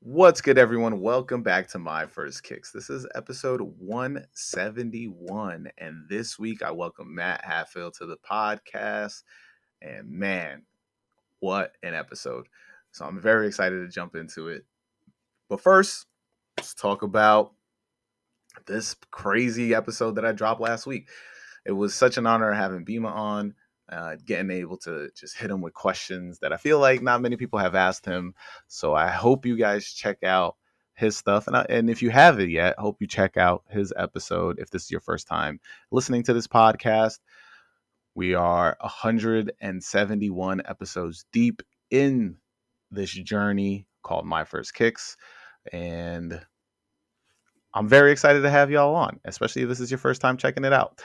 What's good, everyone? Welcome back to My First Kicks. This is episode 171. And this week, I welcome Matt Halfhill to the podcast. And man, what an episode. So I'm very excited to jump into it. But first, let's talk about this crazy episode that I dropped last week. It was such an honor having Bima on. Getting able to just hit him with questions that I feel like not many people have asked him. So I hope you guys check out his stuff. And if you haven't yet, hope you check out his episode. If this is your first time listening to this podcast, we are 171 episodes deep in this journey called My First Kicks. And I'm very excited to have y'all on, especially if this is your first time checking it out.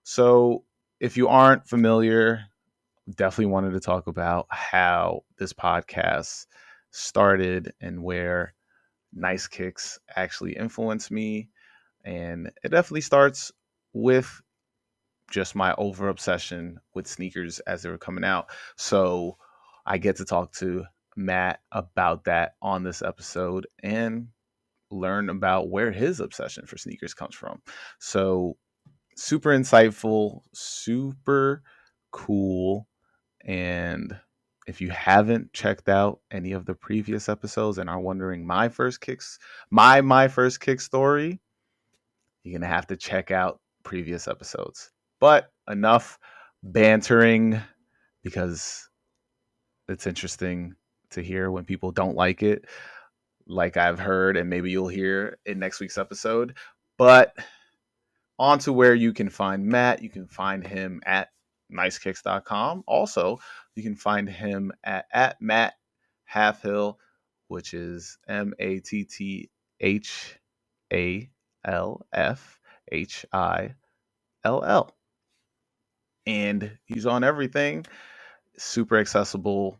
So if you aren't familiar, definitely wanted to talk about how this podcast started and where Nice Kicks actually influenced me. And it definitely starts with just my over obsession with sneakers as they were coming out. So I get to talk to Matt about that on this episode and learn about where his obsession for sneakers comes from. So super insightful, super cool. And if you haven't checked out any of the previous episodes and are wondering my first kicks, my first kick story, you're gonna have to check out previous episodes. But enough bantering, because it's interesting to hear when people don't like it, like I've heard, and maybe you'll hear in next week's episode. But on to where you can find Matt. You can find him at nicekicks.com. Also, you can find him at Matt Halfhill, which is MattHalfhill. And he's on everything. Super accessible.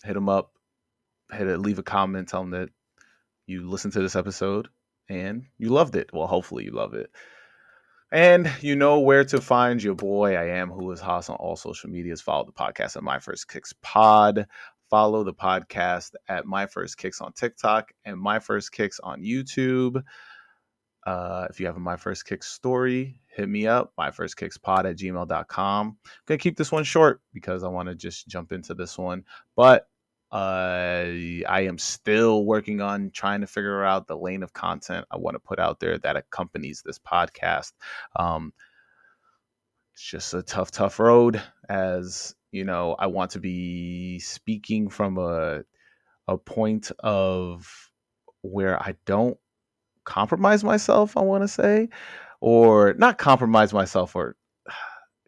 Hit him up. Leave a comment. Tell him that you listened to this episode and you loved it. Well, hopefully you love it. And you know where to find your boy. I am Who Is Haas on all social medias. Follow the podcast at My First Kicks Pod. Follow the podcast at My First Kicks on TikTok and My First Kicks on YouTube. If you have a My First Kicks story, hit me up, myfirstkickspod@gmail.com. I'm going to keep this one short because I want to just jump into this one. But I am still working on trying to figure out the lane of content I want to put out there that accompanies this podcast. It's just a tough road, as you know. I want to be speaking from a point of where I don't compromise myself, I want to say, or not compromise myself, or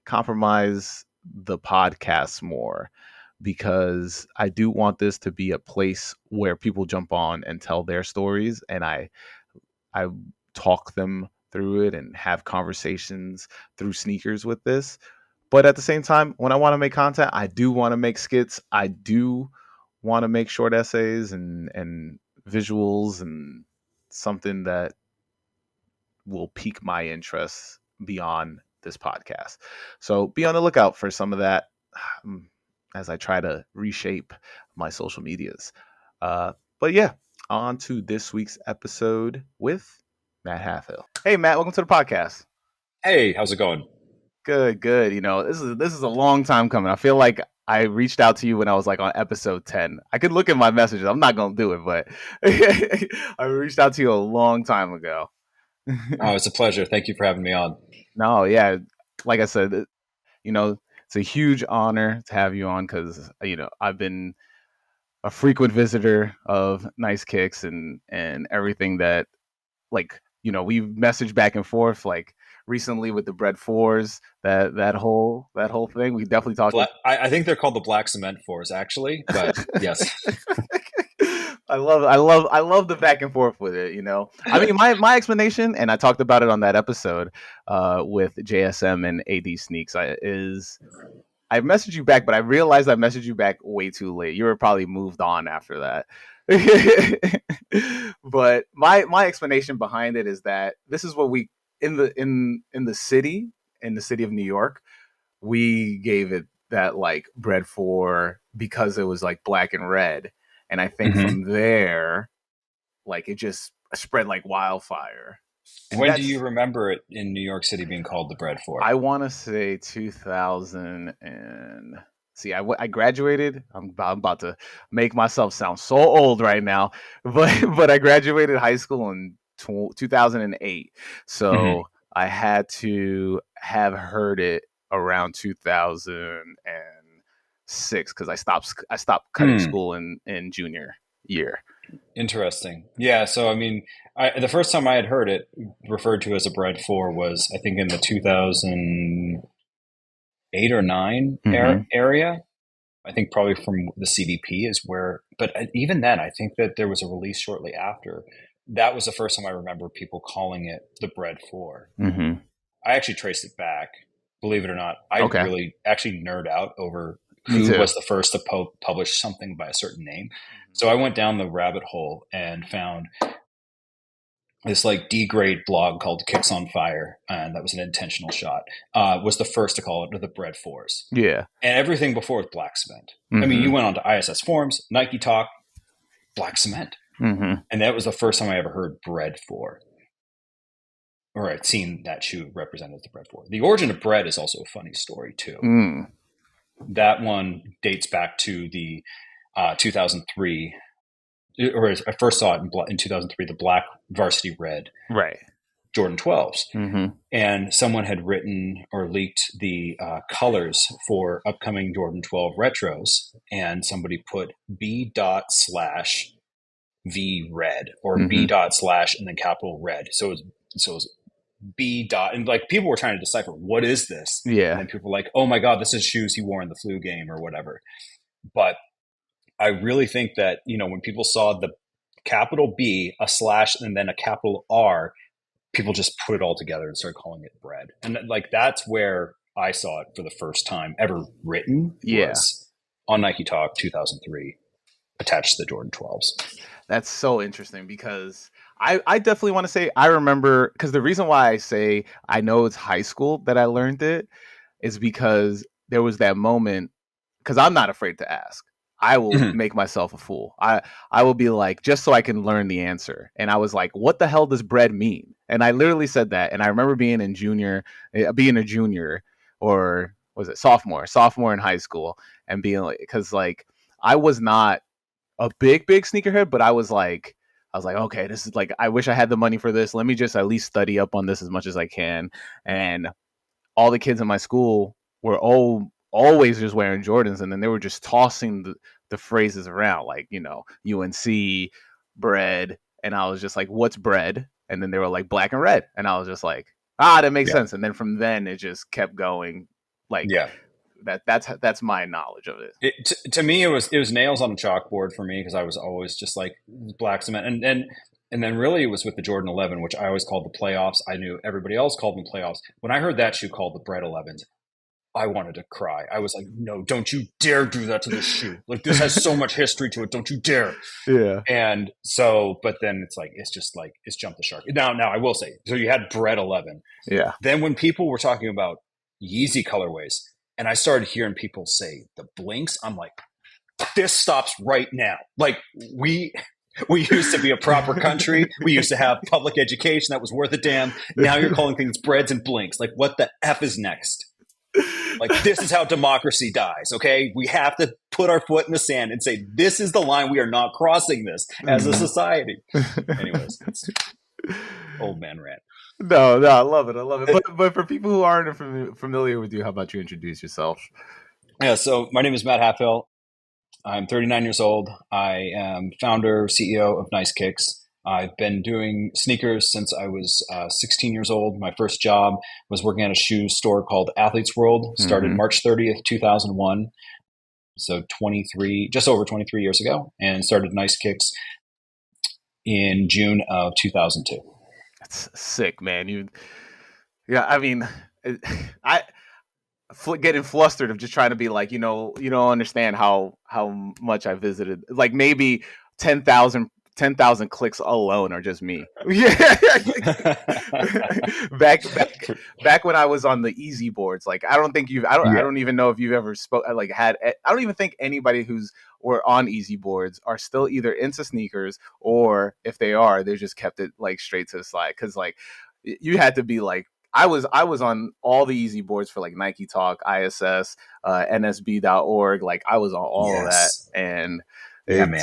compromise the podcast more, because I do want this to be a place where people jump on and tell their stories, and I talk them through it and have conversations through sneakers with this. But at the same time, when I want to make content, I do want to make skits. I do want to make short essays and visuals and something that will pique my interest beyond this podcast. So be on the lookout for some of that as I try to reshape my social medias. But yeah, on to this week's episode with Matt Halfhill. Hey, Matt, welcome to the podcast. Hey, how's it going? Good. You know, this is a long time coming. I feel like I reached out to you when I was like on episode 10. I could look at my messages. I'm not going to do it, but I reached out to you a long time ago. Oh, it's a pleasure. Thank you for having me on. No, yeah, like I said, you know, it's a huge honor to have you on because I've been a frequent visitor of Nice Kicks and everything that, like, we've messaged back and forth, like recently with the Bread Fours, that whole thing. We definitely talked. I think they're called the Black Cement Fours, actually, but yes. I love the back and forth with it. I mean, my explanation, and I talked about it on that episode with JSM and AD Sneaks, I messaged you back, but I realized I messaged you back way too late. You were probably moved on after that. But my explanation behind it is that this is what we in the city of New York, we gave it that like bread for because it was like black and red. And I think from there like it just spread like wildfire. And When do you that's, remember it in New York City being called the bread for? I want to say 2000 and see, I graduated. I'm about to make myself sound so old right now, but I graduated high school in 2008. Hmm. So I had to have heard it around 2006 because I stopped cutting Hmm. school in junior year. Interesting. Yeah. So, I mean, the first time I had heard it referred to as a bread for was, I think, in the 2008 or 9 Mm-hmm. area. I think probably from the CDP is where, but even then, I think that there was a release shortly after. That was the first time I remember people calling it the bread for. Mm-hmm. I actually traced it back. Believe it or not, I Okay. really actually nerd out over Me who too. was the first to publish something by a certain name. So I went down the rabbit hole and found this like D grade blog called Kicks on Fire, and that was an intentional shot. Was the first to call it the bread fours, Yeah. and everything before was black cement. I mean, you Mm-hmm. went on to ISS forums, Nike Talk, black cement, Mm-hmm. and that was the first time I ever heard bread for, or I'd seen that shoe represented as the bread for. The origin of bread is also a funny story too. Mm. That one dates back to the 2003, or I first saw it in 2003, the black varsity red Right. Jordan 12s. Mm-hmm. And someone had written or leaked the colors for upcoming Jordan 12 retros, and somebody put B dot slash V red or B Mm-hmm. dot slash and then capital red. So it was B dot, and like people were trying to decipher what is this, and Yeah. then people were like, oh my god, this is shoes he wore in the flu game or whatever. But I really think that when people saw the capital B, a slash, and then a capital R, people just put it all together and started calling it bread. And like that's where I saw it for the first time ever written Yeah. was on Nike Talk 2003, attached to the Jordan 12s. That's so interesting because I definitely want to say I remember because the reason why I say I know it's high school that I learned it is because there was that moment because I'm not afraid to ask. I will Mhm. make myself a fool. I will be like just so I can learn the answer. And I was like, what the hell does bread mean? And I literally said that. And I remember being a junior or was it sophomore in high school and being like, because like I was not a big sneakerhead, but I was like, okay, this is like, I wish I had the money for this. Let me just at least study up on this as much as I can. And all the kids in my school were always just wearing Jordans, and then they were just tossing the phrases around, like UNC bread, and I was just like, what's bread? And then they were like black and red, and I was just like, that makes Yeah. sense. And then from then it just kept going, like Yeah. that's my knowledge of it. To me, it was nails on a chalkboard for me because I was always just like black cement, and then really it was with the Jordan 11, which I always called the playoffs. I knew everybody else called them playoffs. When I heard that shoe called the bread 11s, I wanted to cry. I was like, no, don't you dare do that to this shoe. Like this has so much history to it. Don't you dare. Yeah, And so, but then it's like, it's just like, it's jumped the shark. Now I will say, so you had bread 11. yeah. Then when people were talking about Yeezy colorways, and I started hearing people say the blinks, I'm like, this stops right now. Like we used to be a proper country. We used to have public education that was worth a damn. Now you're calling things breads and blinks. Like what the F is next? Like this is how democracy dies. Okay, we have to put our foot in the sand and say this is the line. We are not crossing this as a Mhm. society. Anyways, it's old man rant. No, I love it. I love it. But for people who aren't familiar with you, how about you introduce yourself? Yeah. So my name is Matt Halfhill. I'm 39 years old. I am founder, CEO of Nice Kicks. I've been doing sneakers since I was 16 years old. My first job was working at a shoe store called Athlete's World. Started Mm-hmm. March 30th, 2001. So 23, just over 23 years ago, and started Nice Kicks in June of 2002. That's sick, man. Yeah. I mean, I getting flustered of just trying to be like, you don't understand how much I visited. Like maybe 10,000 10,000 clicks alone are just me. Yeah. back when I was on the easy boards, like I Yeah. don't even know if you've ever I don't even think anybody who's were on easy boards are still either into sneakers, or if they are, they just kept it like straight to the slide. Cause like you had to be like, I was on all the easy boards for like Nike Talk, ISS, NSB.org. Like I was on all of that, Yes. and Yeah, man.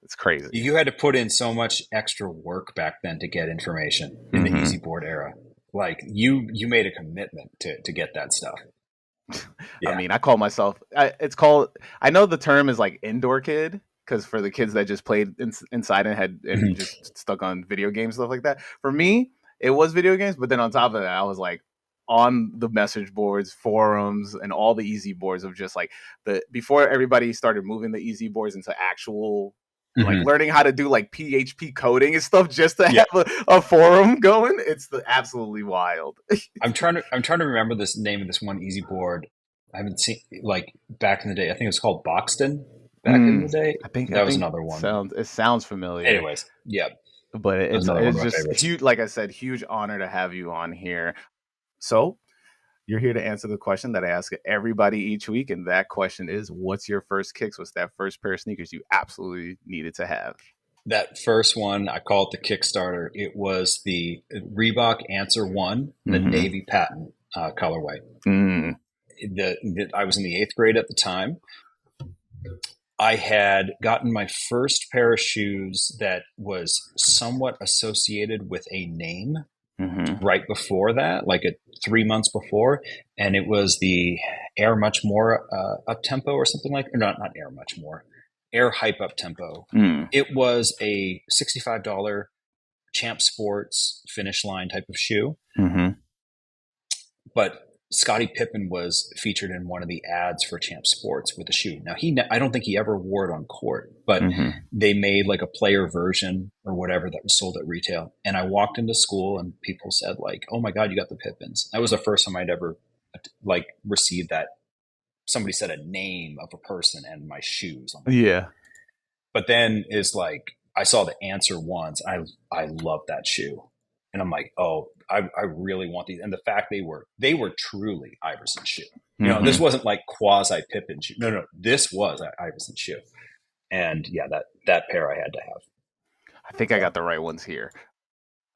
it's crazy. You had to put in so much extra work back then to get information in the easy Mm-hmm. board era. Like you made a commitment to get that stuff. I Yeah. mean, I call myself. It's called. I know the term is like indoor kid, because for the kids that just played inside and had and Mhm. just stuck on video games, stuff like that. For me, it was video games, but then on top of that, I was like on the message boards, forums, and all the easy boards of just like the before everybody started moving the easy boards into actual, like Mhm. learning how to do like PHP coding and stuff just to Yeah. have a forum going. It's absolutely wild. I'm trying to remember this name of this one easy board. I haven't seen like back in the day. I think it was called Boxton back in the Mm, day. I That was think another one. sounds familiar, Anyways, yeah, that but was it's another one it's of my just favorites. huge. Like I said, huge honor to have you on here. So you're here to answer the question that I ask everybody each week, and that question is, "What's your first kicks? What's that first pair of sneakers you absolutely needed to have?" That first one, I call it the Kickstarter. It was the Reebok Answer One, the Mm-hmm. navy patent colorway. Mm, I was in the eighth grade at the time. I had gotten my first pair of shoes that was somewhat associated with a name mm-hmm. right before that, like 3 months before, and it was the Air Much More Up Tempo or something like, or not Air Much More, Air Hype Up Tempo. Mm, It was a $65 Champ Sports finish line type of shoe, mm-hmm. but Scottie Pippen was featured in one of the ads for Champ Sports with the shoe. Now I don't think he ever wore it on court, but Mm-hmm. they made like a player version or whatever that was sold at retail. And I walked into school and people said like, "Oh my God, you got the Pippins." That was the first time I'd ever like received that. Somebody said a name of a person and my shoes. I'm like, Yeah. but then is like I saw the Answer ones. I love that shoe, and I'm like, oh, I really want these. And the fact they were truly Iverson shoe. This Mm-hmm. wasn't like quasi Pippen shoe. No, this was Iverson shoe. And yeah, that pair I had to have. I think I So got the right ones here,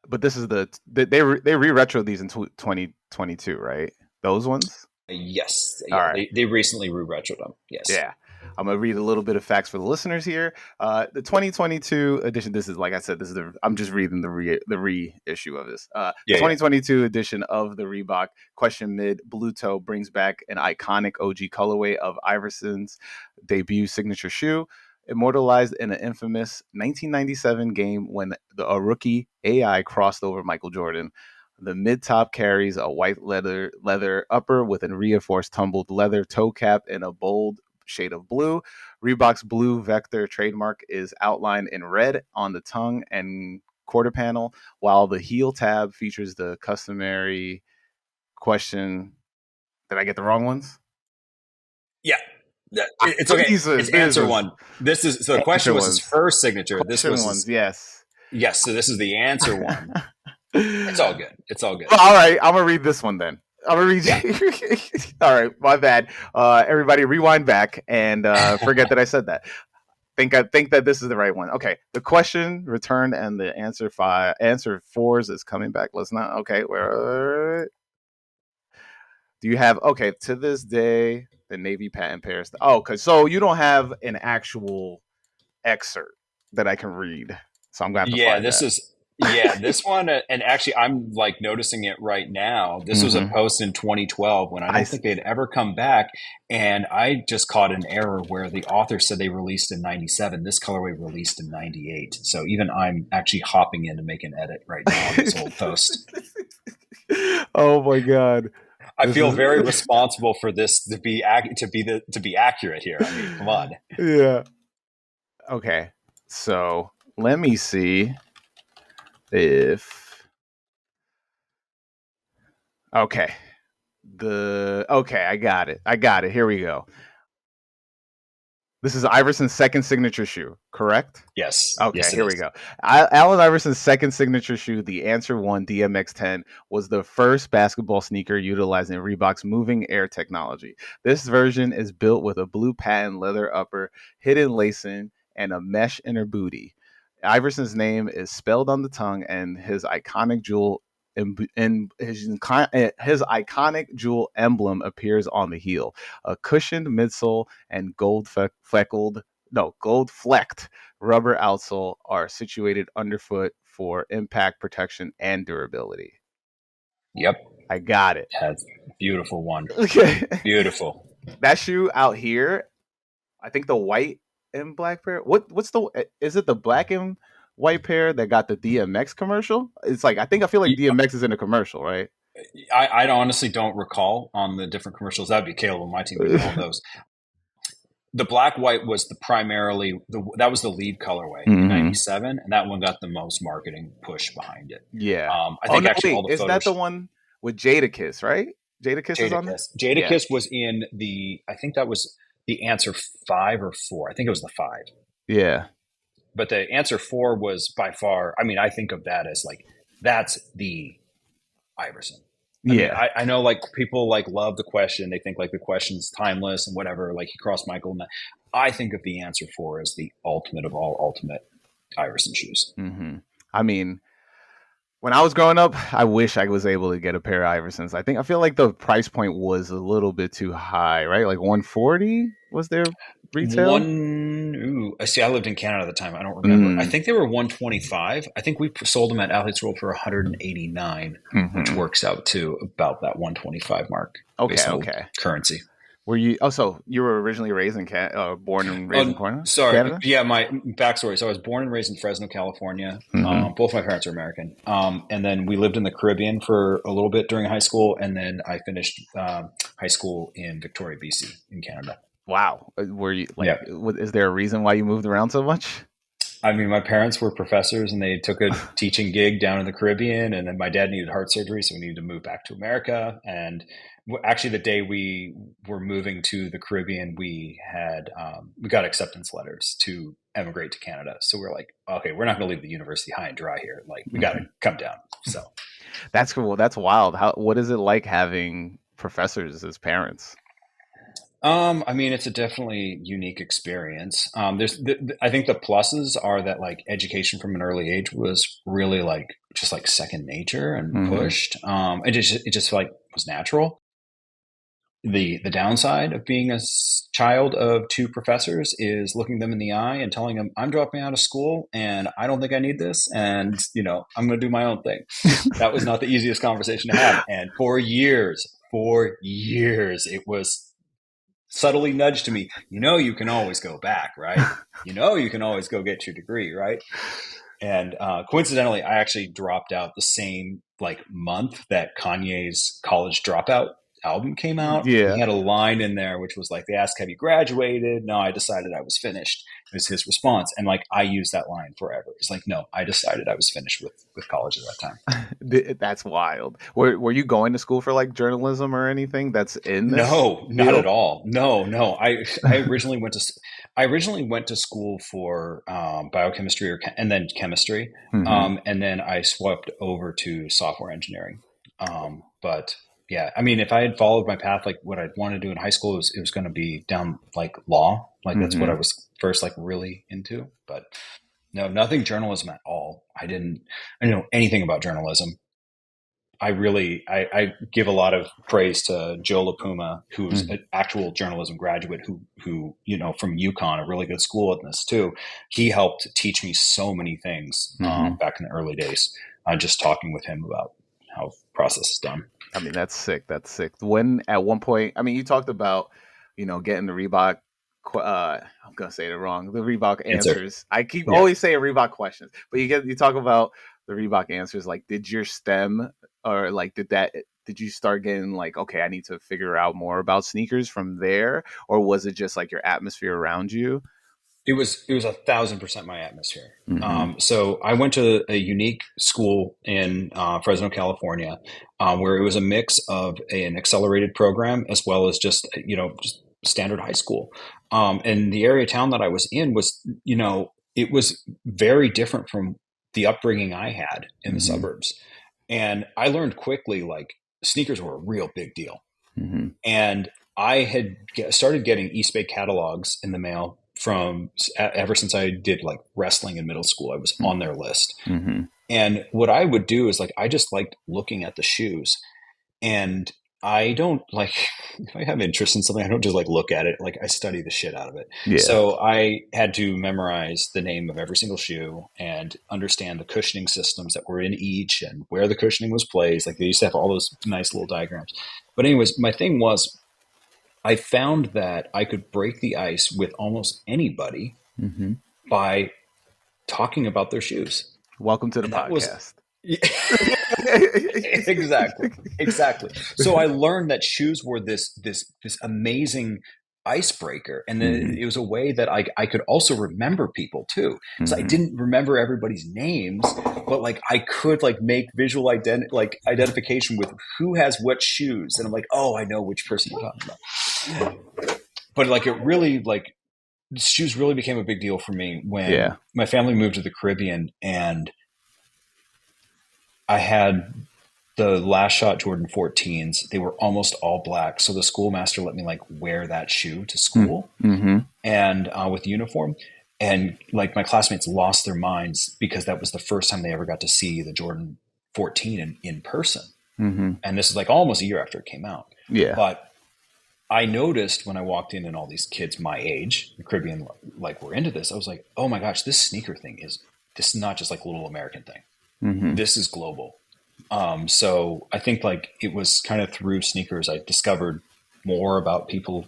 but this is they re-retro these in 2022, right? Those ones. yes, All yeah, right. they recently re-retroed them. Yes, Yeah. I'm gonna read a little bit of facts for the listeners here. The 2022 edition. This is, like I said, this is I'm just reading the reissue of this. The yeah. 2022 edition of the Reebok Question Mid Blue Toe brings back an iconic OG colorway of Iverson's debut signature shoe, immortalized in an infamous 1997 game when a rookie AI crossed over Michael Jordan. The mid top carries a white leather upper with a reinforced tumbled leather toe cap and a bold shade of blue. Reebok's blue vector trademark is outlined in red on the tongue and quarter panel, while the heel tab features the customary question. Did I get the wrong ones? Yeah. I It's knew okay. It's these answer was one. This is so the question answer was his ones. first signature. This Question was ones, his yes. yes. So this is the answer one. It's all good. It's all good. Well, all right, I'm gonna read this one then. I'm gonna read. Yeah. All right, my bad. Everybody, rewind back and forget that I said that. I think that this is the right one. Okay, the question returned and the answer fours is coming back. Let's not. Okay, where do you have? Okay, to this day, the Navy patent pairs. Oh, cause so you don't have an actual excerpt that I can read, so I'm gonna have to Yeah, find this that. is this one, and actually, I'm like noticing it right now. This was a Mm-hmm. post in 2012 when I I don't think they'd ever come back, and I just caught an error where the author said they released in '97. This colorway released in '98. So even I'm actually hopping in to make an edit right now on this old post. Oh my god, I this feel is very responsible for this to be accurate here. I mean, come on. yeah. Okay, so let me see if okay I got it. Here we go. This is Iverson's second signature shoe, correct? Yes. Okay, Yes, it here we is. go. Allen Iverson's second signature shoe, the Answer One DMX 10, was the first basketball sneaker utilizing Reebok's moving air technology. This version is built with a blue patent leather upper, hidden lacing, and a mesh inner booty. Iverson's name is spelled on the tongue, and his iconic jewel his iconic jewel emblem appears on the heel, a cushioned midsole and gold flecked rubber outsole are situated underfoot for impact protection and durability. Yep. I got it. That's a beautiful one. Okay. Beautiful. That shoe out here, I think the white and black pair. What's the is it the black and white pair that got the DMX commercial? It's like I feel like DMX is in a commercial, right? I honestly don't recall on the different commercials. That'd be Caleb on my team would know those. The black white was that was the lead colorway in Mm-hmm. '97, and that one got the most marketing push behind it. Yeah. I Oh think no, actually all wait, the is that the photos. one with Jadakiss, right? Jadakiss is on there. Yeah. Jadakiss was in the. I think that was the answer 5 or 4. I think it was the 5. Yeah. But the answer 4 was by far. I mean, I think of that as like that's the Iverson. I mean, Yeah. I know like people like love the question. They think like the question's timeless and whatever. Like he crossed Michael. And that. I think of the answer 4 as the ultimate of all ultimate Iverson shoes. Mm-hmm. I mean, when I was growing up, I wish I was able to get a pair of Iversons. I feel like the price point was a little bit too high, right? Like 140 was their retail. I see. I lived in Canada at the time. I don't remember. I Mm. think they were 125. I think we sold them at Athlete's World for 189, which Mm-hmm. works out to about that 125 mark Okay, based on okay. currency. Were you? Oh, so you were originally raised in born and raised in Oh, Canada? sorry. Canada? Yeah, my backstory. So I was born and raised in Fresno, California. Mm-hmm. Both my parents are American. And then we lived in the Caribbean for a little bit during high school. And then I finished high school in Victoria, BC in Canada. Wow. Were you like? Yeah. Is there a reason why you moved around so much? I mean, my parents were professors and they took a teaching gig down in the Caribbean. And then my dad needed heart surgery. So we needed to move back to America. And actually, the day we were moving to the Caribbean, we got acceptance letters to emigrate to Canada. So we're like, okay, we're not going to leave the university high and dry here. Like, we got to come down. So That's cool. That's wild. What is it like having professors as parents? I mean, it's a definitely unique experience. I think the pluses are that like education from an early age was really like just like second nature and Mm-hmm. pushed. It just like was natural. The downside of being a child of two professors is looking them in the eye and telling them, I'm dropping out of school and I don't think I need this. And, I'm going to do my own thing. That was not the easiest conversation to have. And for years, it was subtly nudged to me, you can always go back, right? You can always go get your degree, right? And coincidentally, I actually dropped out the same like month that Kanye's College Dropout album came out. And he Yeah. had a line in there which was like, they asked, have you graduated? No, I decided I was finished. It was his response. And like, I use that line forever. It's like, no, I decided I was finished with college at that time. That's wild. Were you going to school for like journalism or anything that's in this No, not at field? all. No, no. I originally went to school for biochemistry and then chemistry, Mm-hmm. and then I swept over to software engineering. But yeah, I mean, if I had followed my path, like what I'd want to do in high school, it was going to be down like law. Like that's what I Mm-hmm. was first like really into. But no, nothing journalism at all. I didn't know anything about journalism. I give a lot of praise to Joe LaPuma, who's Mm-hmm. an actual journalism graduate who from UConn, a really good school in this too. He helped teach me so many things Mm-hmm. back in the early days. Just talking with him about how process is done. I mean, that's sick. That's sick. When at one point, I mean, you talked about, getting the Reebok. I'm gonna say it wrong. The Reebok Answer. answers. I keep Yeah. always saying Reebok questions, but you talk about the Reebok answers. Like, did your STEM or like did you start getting like, okay, I need to figure out more about sneakers from there, or was it just like your atmosphere around you? It was 1,000% my atmosphere. Mm-hmm. So I went to a unique school in Fresno, California, where it was a mix of an accelerated program as well as just standard high school. And the area of town that I was in was, it was very different from the upbringing I had in the Mm-hmm. suburbs. And I learned quickly, like, sneakers were a real big deal. Mm-hmm. And I had started getting East Bay catalogs in the mail from ever since I did like wrestling in middle school. I was on their list. Mm-hmm. And what I would do is like, I just liked looking at the shoes. And I don't like, if I have interest in something, I don't just like look at it. Like I study the shit out of it. Yeah. So I had to memorize the name of every single shoe and understand the cushioning systems that were in each and where the cushioning was placed. Like they used to have all those nice little diagrams. But anyways, my thing was I found that I could break the ice with almost anybody Mm-hmm. by talking about their shoes. Welcome to the And that was podcast. exactly, exactly. So I learned that shoes were this amazing icebreaker, and then Mm-hmm. it was a way that I could also remember people too. So I Mm-hmm. didn't remember everybody's names, but like I could like make visual identification with who has what shoes, and I'm like, oh, I know which person you're talking about. But like it really like shoes really became a big deal for me when Yeah. my family moved to the Caribbean, and I had the last shot Jordan 14s. They were almost all black. So the schoolmaster let me like wear that shoe to school Mm-hmm. and with uniform. And like my classmates lost their minds because that was the first time they ever got to see the Jordan 14 in person. Mm-hmm. And this is like almost a year after it came out. Yeah. But I noticed when I walked in and all these kids my age, the Caribbean, like were into this, I was like, oh my gosh, this sneaker thing this is not just like a little American thing. Mm-hmm. This is global. So I think like it was kind of through sneakers I discovered more about people,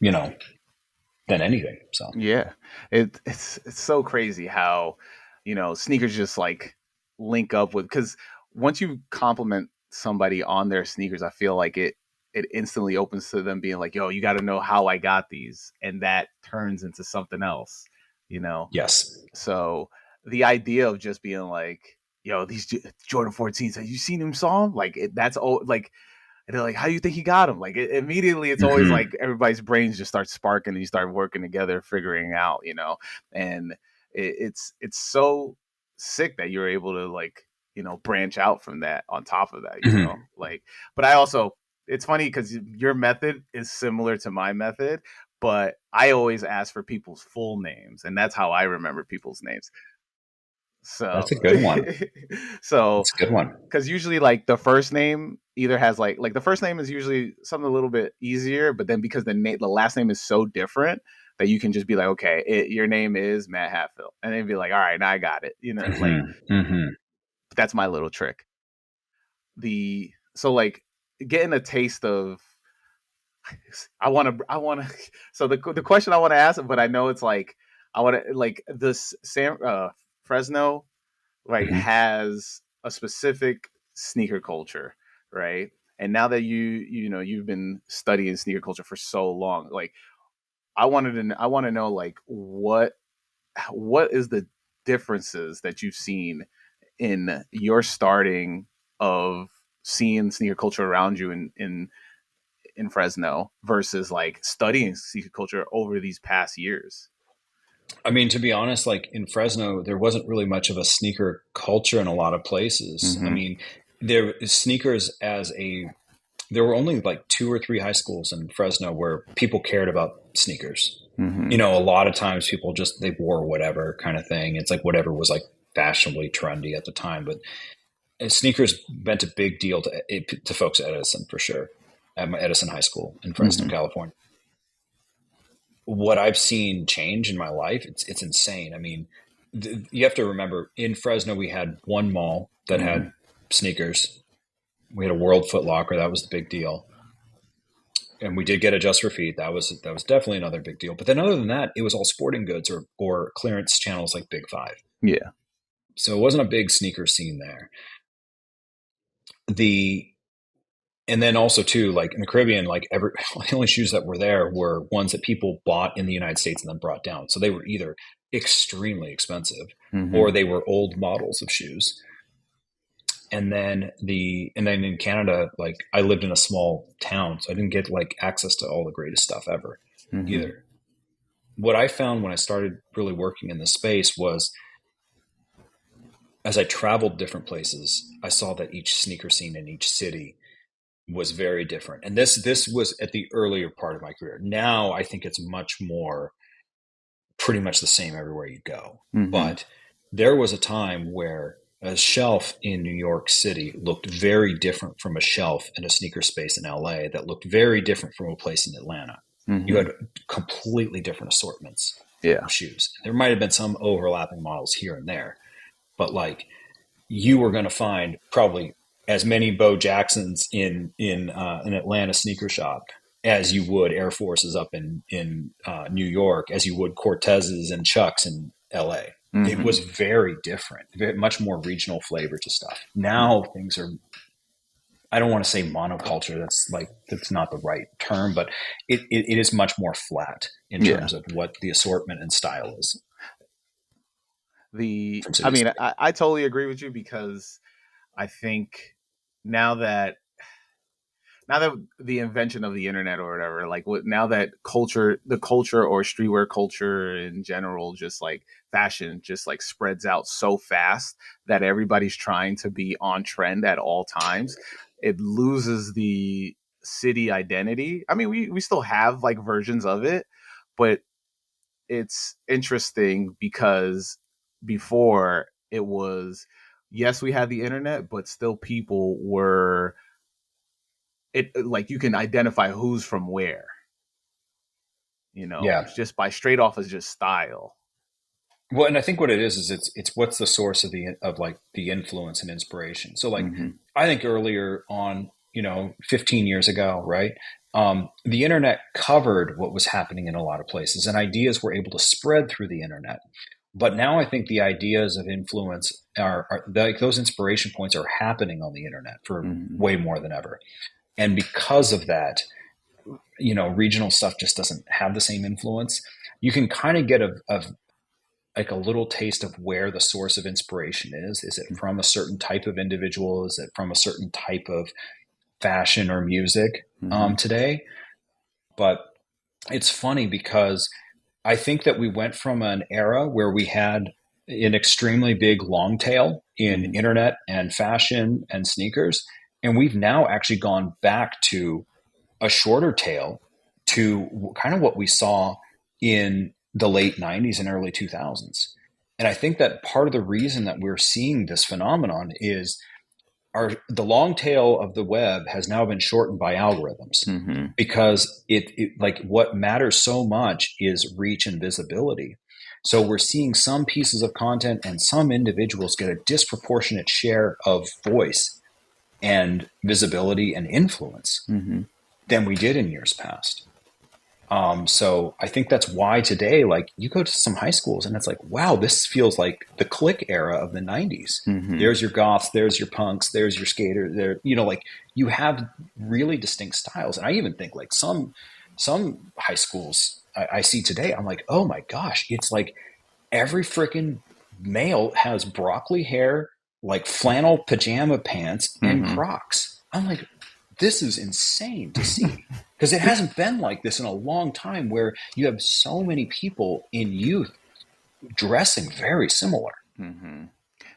you know, than anything. So Yeah. It's so crazy how, sneakers just like link up with, because once you compliment somebody on their sneakers, I feel like it instantly opens to them being like, yo, you got to know how I got these. And that turns into something else, you know? yes. So the idea of just being like, yo, these Jordan 14s, have you seen them saw them? Like that's all like, and they're like, how do you think he got them? Like immediately it's always Mm-hmm. like everybody's brains just start sparking and you start working together, figuring out, and it's so sick that you're able to like, branch out from that on top of that, Mm-hmm. like, but I also, it's funny because your method is similar to my method, but I always ask for people's full names, and that's how I remember people's names. So, That's a good one. so That's a good one. because usually like the first name either has like the first name is usually something a little bit easier, but then because the last name is so different that you can just be like, okay, your name is Matt Halfhill, and then be like, all right, now I got it, like Mm-hmm. Mm-hmm. that's my little trick. The so like getting a taste of I want to so the question I want to ask, but I know it's like I want to like this Fresno right Mm-hmm. has a specific sneaker culture, right? And now that you've been studying sneaker culture for so long, like I want to know like what is the differences that you've seen in your starting of seeing sneaker culture around you in Fresno versus like studying sneaker culture over these past years. I mean, to be honest, like in Fresno, there wasn't really much of a sneaker culture in a lot of places. I Mm-hmm. mean, there sneakers as a there were only like two or three high schools in Fresno where people cared about sneakers. Mm-hmm. You know, a lot of times people just they wore whatever kind of thing. It's like whatever was like fashionably trendy at the time. But sneakers meant a big deal to folks at Edison for sure, at my Edison High School in Fresno, Mm-hmm. California. What I've seen change in my life, it's insane. I mean, you have to remember in Fresno we had one mall that Mm-hmm. had sneakers. We had a World Foot Locker, that was the big deal, and we did get a Just for Feet. That was definitely another big deal. But then other than that, it was all sporting goods or clearance channels like Big Five. Yeah. So it wasn't a big sneaker scene there. The and then also too, like in the Caribbean, like the only shoes that were there were ones that people bought in the United States and then brought down. So they were either extremely expensive Mm-hmm. or they were old models of shoes. And then in Canada, like I lived in a small town, so I didn't get like access to all the greatest stuff ever. Mm-hmm. either. What I found when I started really working in this space was as I traveled different places, I saw that each sneaker scene in each city was very different. And this was at the earlier part of my career. Now I think it's much more pretty much the same everywhere you go. Mm-hmm. But there was a time where a shelf in New York City looked very different from a shelf in a sneaker space in LA that looked very different from a place in Atlanta. You Mm-hmm. had completely different assortments Yeah. of shoes. There might have been some overlapping models here and there, but like you were going to find probably as many Bo Jacksons in an Atlanta sneaker shop as you would Air Forces up in New York, as you would Cortezes and Chucks in L.A. It Mm-hmm. was very different, very, much more regional flavor to stuff. Now things are. I don't want to say monoculture. That's not the right term, but it is much more flat in Yeah. terms of what the assortment and style is from I city to mean, city. I totally agree with you because I think now that now that the invention of the internet or whatever, like now that the culture or streetwear culture in general, just like fashion, just like spreads out so fast that everybody's trying to be on trend at all times, it loses the city identity. I mean, we still have like versions of it, but it's interesting because before it was, yes, we had the internet, but still people were like you can identify who's from where, Yeah, just by straight off as just style. well, and I think what it is it's what's the source of the influence and inspiration. So like Mm-hmm. I think earlier on, 15 years ago, right? The internet covered what was happening in a lot of places, and ideas were able to spread through the internet. But now I think the ideas of influence are like those inspiration points are happening on the internet for Mm-hmm. way more than ever. And because of that, regional stuff just doesn't have the same influence. You can kind of get a like a little taste of where the source of inspiration is. Is it from a certain type of individual? Is it from a certain type of fashion or music Mm-hmm. today? But it's funny because I think that we went from an era where we had an extremely big long tail in Mm-hmm. internet and fashion and sneakers. And we've now actually gone back to a shorter tail to kind of what we saw in the late 90s and early 2000s. And I think that part of the reason that we're seeing this phenomenon is the long tail of the web has now been shortened by algorithms Mm-hmm. because it like what matters so much is reach and visibility. So we're seeing some pieces of content and some individuals get a disproportionate share of voice and visibility and influence Mm-hmm. than we did in years past. So I think that's why today, like you go to some high schools and it's like, wow, this feels like the click era of the 90s. Mm-hmm. There's your goths, there's your punks, there's your skater, there, like you have really distinct styles. And I even think like some high schools I see today, I'm like, oh my gosh, it's like every freaking male has broccoli hair, like flannel pajama pants and Mm-hmm. Crocs. I'm like, this is insane to see because it hasn't been like this in a long time where you have so many people in youth dressing very similar. Mm-hmm.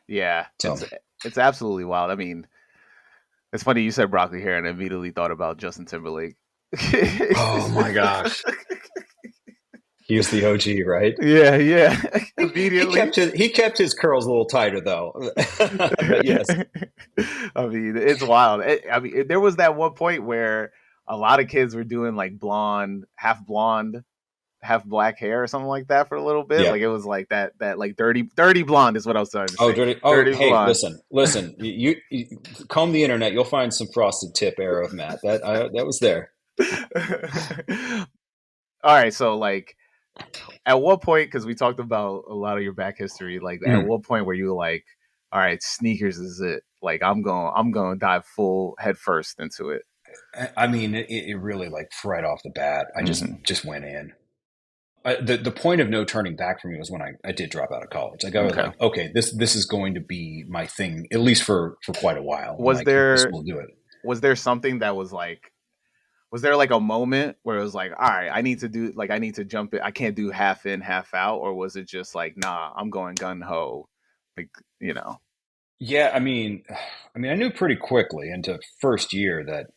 Yeah, So, it's absolutely wild. I mean, it's funny you said broccoli hair, and I immediately thought about Justin Timberlake. oh my gosh, he was the OG, right? Yeah, yeah. He Immediately. kept his curls a little tighter though, but yes, I mean, it's wild. I mean, there was that one point where a lot of kids were doing like blonde, half black hair or something like that for a little bit. yeah. Like it was like that like dirty blonde is what I was trying to Oh, say. dirty. Oh, Dirty hey, blonde. listen. You comb the internet, you'll find some frosted tip era of Matt. That was there. All right, so like at what point, because we talked about a lot of your back history, like at Mm. what point were you like, all right, sneakers is it? Like I'm going to dive full head first into it. I mean, it really like right off the bat, I Mm-hmm. just went in. The point of no turning back for me was when I did drop out of college. Like I was Okay. like, okay, this is going to be my thing at least for quite a while. I'm Was like, this there will do it. was there something that was like was there like a moment where it was like, all right, I need to jump in. I can't do half in, half out, or was it just like, nah, I'm going gun ho, like you know? Yeah, I knew pretty quickly into first year that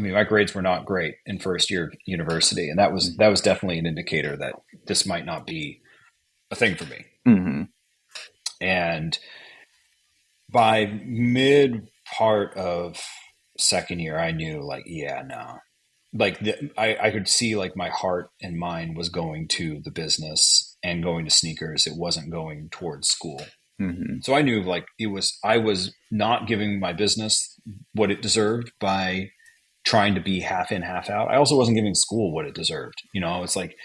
my grades were not great in first year of university, and that was definitely an indicator that this might not be a thing for me. Mm-hmm. And by mid part of second year, I knew like, yeah, no, like I could see like my heart and mind was going to the business and going to sneakers. It wasn't going towards school. Mm-hmm. So I knew like I was not giving my business what it deserved by trying to be half in, half out. I also wasn't giving school what it deserved. It's like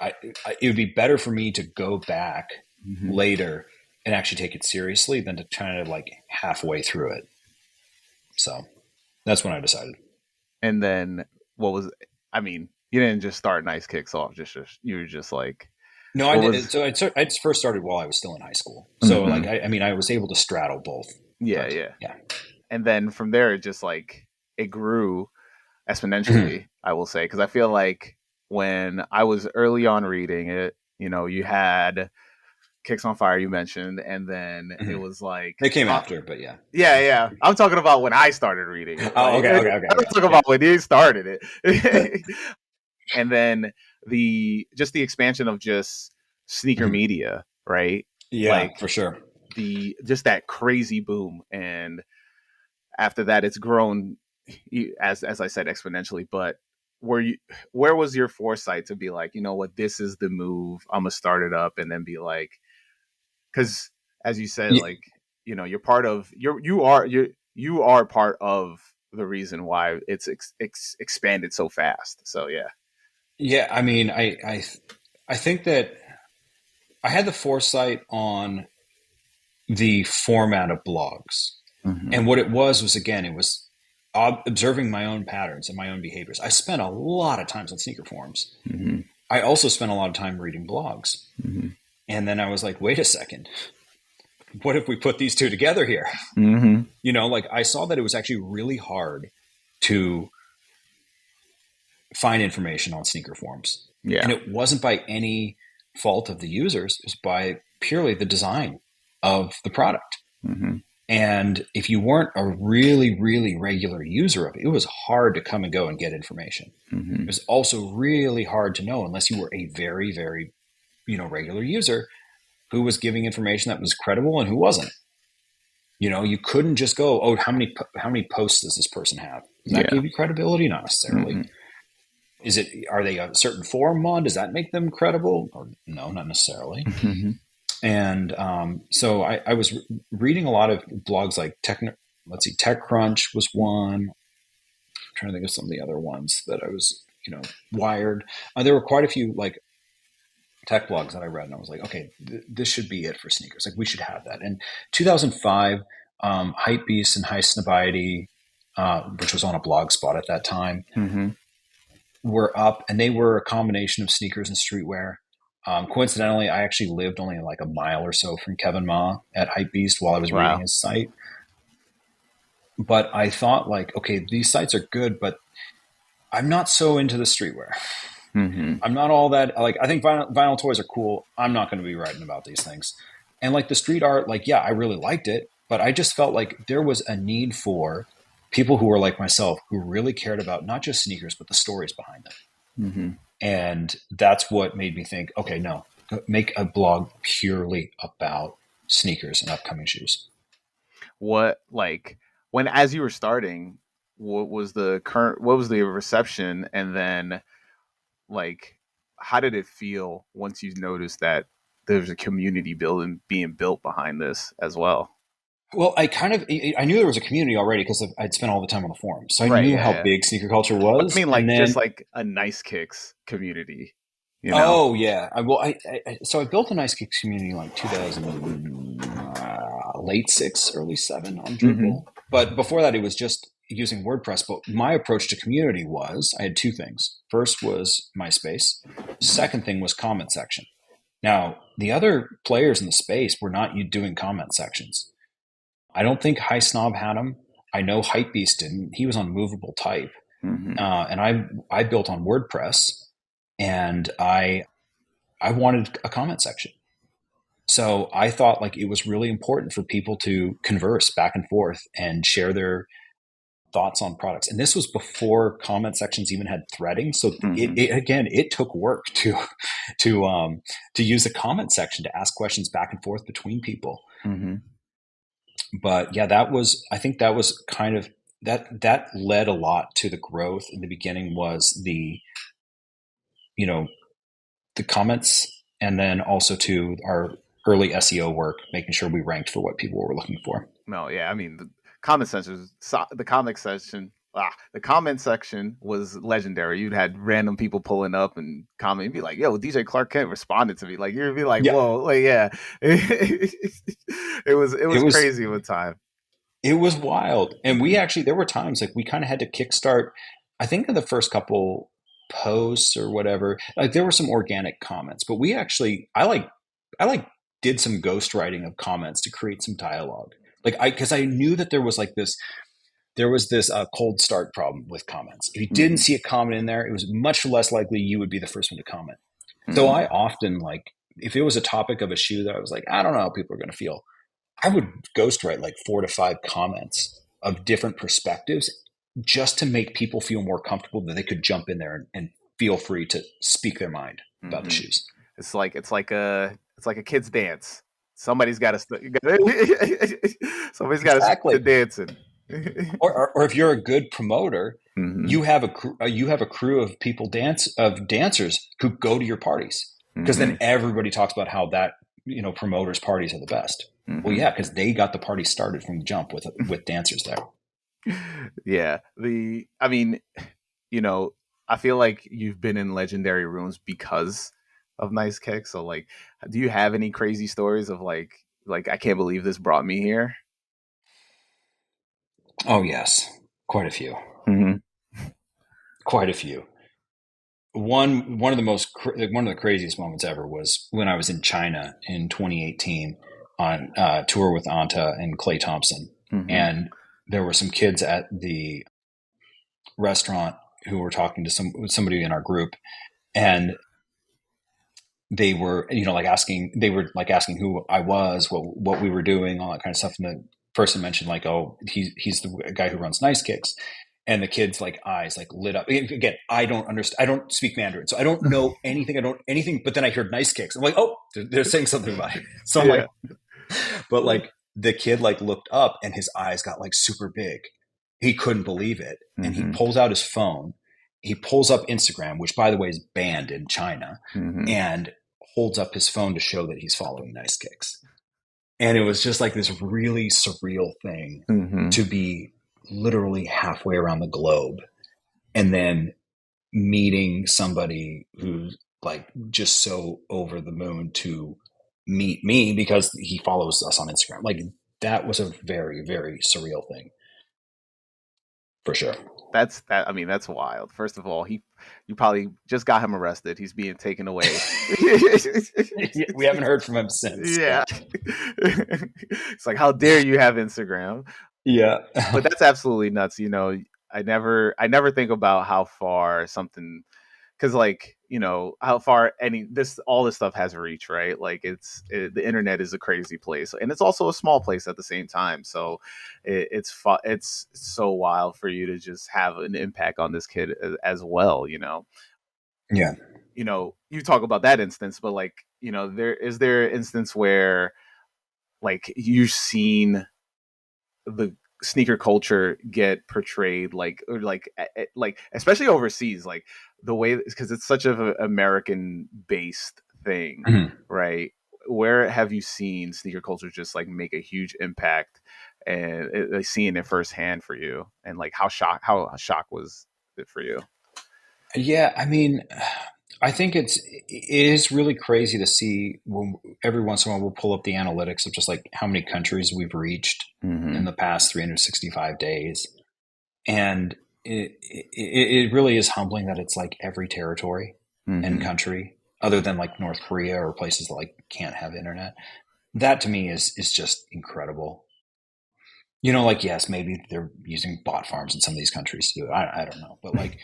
it would be better for me to go back Mm-hmm. later and actually take it seriously than to try to like halfway through it. So that's when I decided. And then what was? I mean, you didn't just start nice kicks off. You were just like, No, I what did. was? So I first started while I was still in high school. So like, Mm-hmm. I was able to straddle both, Yeah, but yeah. yeah. And then from there, it just like it grew exponentially. I will say because I feel like when I was early on reading it, you had Kicks on Fire you mentioned, and then it was like, They came after, but yeah. yeah, yeah. I'm talking about when I started reading it. Oh, Like okay, okay, okay, I don't okay. talk Yeah. about when you started it. And then the expansion of just sneaker Mhm. media, right? Yeah, Like for sure. the just that crazy boom, and after that, it's grown as I said exponentially. But were you where was your foresight to be like, you know what, this is the move? I'm gonna start it up, and then be like, because as you said, Yeah, like you're part of you are part of the reason why it's expanded so fast. So yeah. yeah. I think that I had the foresight on the format of blogs, Mm-hmm. and what it was again, it was observing my own patterns and my own behaviors. I spent a lot of times on sneaker forums. Mm-hmm. I also spent a lot of time reading blogs, Mm-hmm. and then I was like, wait a second, what if we put these two together here? Mm-hmm. Like I saw that it was actually really hard to find information on sneaker forums. Yeah. And it wasn't by any fault of the users, it was by purely the design of the product. Mm-hmm. And if you weren't a really, really regular user of it, it was hard to come and go and get information. Mm-hmm. It was also really hard to know unless you were a very, very, regular user who was giving information that was credible and who wasn't. You couldn't just go, oh, how many posts does this person have? Does that Yeah. give you credibility? Not necessarily. Mm-hmm. Are they a certain forum mod? Does that make them credible? Or no, not necessarily. Mm-hmm. And so I was reading a lot of blogs like TechCrunch was one. I'm trying to think of some of the other ones that I was, Wired. There were quite a few like tech blogs that I read, and I was like, okay, this should be it for sneakers. Like we should have that. And 2005, Hypebeast and High Snobiety, which was on a blog spot at that time, Mm-hmm. were up, and they were a combination of sneakers and streetwear. Coincidentally, I actually lived only like a mile or so from Kevin Ma at Hypebeast while I was reading Wow. his site. But I thought like, okay, these sites are good, but I'm not so into the streetwear. Mm-hmm. I'm not all that like. I think vinyl toys are cool. I'm not going to be writing about these things. And like the street art, like yeah, I really liked it, but I just felt like there was a need for people who were like myself, who really cared about not just sneakers but the stories behind them. Mm-hmm. And that's what made me think, okay, no, make a blog purely about sneakers and upcoming shoes. What like when as you were starting, what was the reception, and then like how did it feel once you noticed that there's a community building being built behind this as well? Well, I knew there was a community already because I'd spent all the time on the forums. So I Right, knew yeah, how yeah. big sneaker culture But I was. mean And like just then, like a nice kicks community, you know? oh yeah, so I built a nice kicks community in like 2000, late six, early seven on Mm-hmm. Drupal. But before that, it was just using WordPress. But my approach to community was I had two things. First was MySpace. Mm-hmm. Second thing was comment section. Now, the other players in the space were not doing comment sections. I don't think High Snob had them. I know Hypebeast didn't. He was on Movable Type. Mm-hmm. and I built on WordPress, and I wanted a comment section. So I thought like it was really important for people to converse back and forth and share their thoughts on products. And this was before comment sections even had threading. So Mm-hmm. it took work to use a comment section to ask questions back and forth between people. Mm-hmm. But yeah, I think that was kind of that led a lot to the growth in the beginning was you know, the comments, and then also to our early SEO work, making sure we ranked for what people were looking for. No, yeah, I mean the comment section was legendary. You'd had random people pulling up and comment, and be like, "Yo, DJ Clark Kent responded to me." Like you'd be like, Yeah, "Whoa, like yeah." It it was was crazy with time. it was wild, and we actually there were times like we kind of had to kickstart. I think in the first couple posts or whatever, like there were some organic comments, but we actually I like did some ghostwriting of comments to create some dialogue. Like I because I knew that there was this cold start problem with comments. If you didn't Mm-hmm. see a comment in there, it was much less likely you would be the first one to comment. So Mm-hmm. I often like if it was a topic of a shoe that I was like, I don't know how people are going to feel, I would ghostwrite like 4 to 5 comments of different perspectives just to make people feel more comfortable that they could jump in there and feel free to speak their mind about the Mm-hmm. shoes. It's like a kid's dance. Somebody's got to somebody's got to start the Exactly. dancing. Or if you're a good promoter, Mm-hmm. you have a crew of dancers who go to your parties because Mm-hmm. then everybody talks about how that promoters parties are the best. Well, Mm-hmm. yeah, because they got the party started from the jump with dancers there. Yeah. I mean, you know, I feel like you've been in legendary rooms because of Nice Kick. So like, do you have any crazy stories of like I can't believe this brought me here? Oh yes, quite a few, Mm-hmm. quite a few. One of the craziest moments ever was when I was in China in 2018 on tour with Anta and Clay Thompson, Mm-hmm. and there were some kids at the restaurant who were talking to somebody in our group, and they were like asking who I was, what we were doing, all that kind of stuff. And the person mentioned like, oh, he's the guy who runs Nice Kicks. And the kids like eyes like lit up. Again, I don't understand. I don't speak Mandarin, so I don't know anything. I don't anything. But then I heard Nice Kicks. I'm like, oh, they're saying something about it. So I'm Yeah. like, but like the kid like looked up and his eyes got like super big. He couldn't believe it, and he Mm-hmm. pulls out his phone. He pulls up Instagram, which by the way is banned in China, Mm-hmm. and holds up his phone to show that he's following Nice Kicks. And it was just like this really surreal thing Mm-hmm. to be literally halfway around the globe and then meeting somebody who's like just so over the moon to meet me because he follows us on Instagram. Like that was a very, very surreal thing for sure. I mean, that's wild. First of all, you probably just got him arrested. He's being taken away. We haven't heard from him since, Yeah. but It's like, how dare you have Instagram? yeah. But that's absolutely nuts. I never think about how far something, because like how far all this stuff has reach, right? Like the internet is a crazy place, and it's also a small place at the same time. So it's so wild for you to just have an impact on this kid as well. Yeah. You talk about that instance, but like there an instance where like you've seen the sneaker culture get portrayed like or like especially overseas, like the way, because it's such a American based thing, Mhm. right? Where have you seen sneaker culture just like make a huge impact, and seeing it firsthand for you, and like how shock was it for you? Yeah, I mean, I think it is really crazy to see when every once in a while we'll pull up the analytics of just like how many countries we've reached in Mm-hmm. the past 365 days, and it really is humbling that it's like every territory and Mm-hmm. country other than like North Korea or places that like can't have internet. That to me is just incredible. like, yes, maybe they're using bot farms in some of these countries to do it. I don't know. But like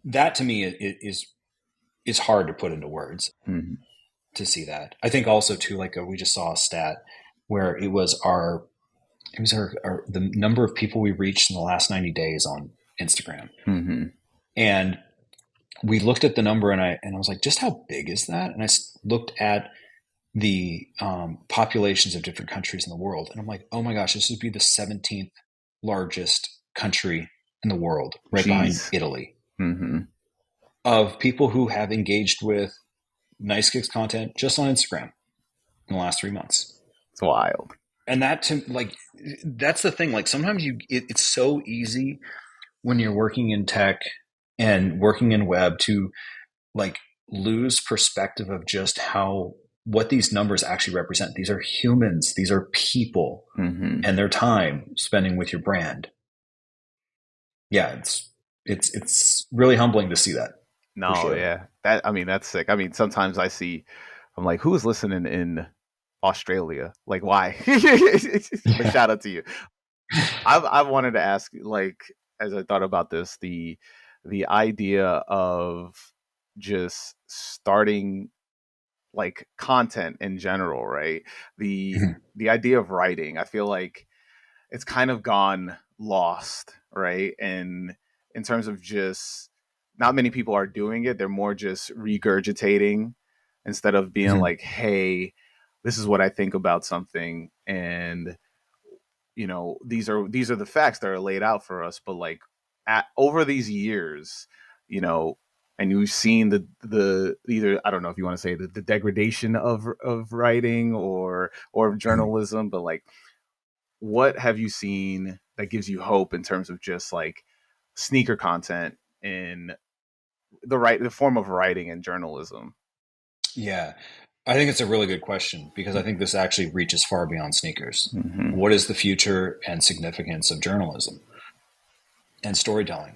that to me is hard to put into words Mm-hmm. to see that. I think also too, like we just saw a stat where it was our the number of people we reached in the last 90 days on Instagram. Mm-hmm. And we looked at the number and I was like, just how big is that? And I looked at the populations of different countries in the world. And I'm like, oh my gosh, this would be the 17th largest country in the world, right behind Jeez. Italy, Mm-hmm. of people who have engaged with Nice Kicks content just on Instagram in the last 3 months. It's wild. And that to like, that's the thing. Like sometimes it's so easy when you're working in tech and working in web to like lose perspective of just what these numbers actually represent. These are humans, these are people, Mm-hmm. and their time spending with your brand. Yeah, it's really humbling to see that for No, sure. yeah. That's sick. I mean, sometimes I'm like, who's listening in Australia? Like, why? But shout out to you. I've wanted to ask, like, as I thought about this, the idea of just starting like content in general, right? The the idea of writing, I feel like it's kind of gone lost, right? And in terms of just not many people are doing it. They're more just regurgitating instead of being like, hey, this is what I think about something, and these are the facts that are laid out for us. But like over these years, you know and you've seen the either, I don't know if you want to say the degradation of writing or of journalism, but like, what have you seen that gives you hope in terms of just like sneaker content in the form of writing and journalism? Yeah, I think it's a really good question because I think this actually reaches far beyond sneakers. Mm-hmm. What is the future and significance of journalism and storytelling?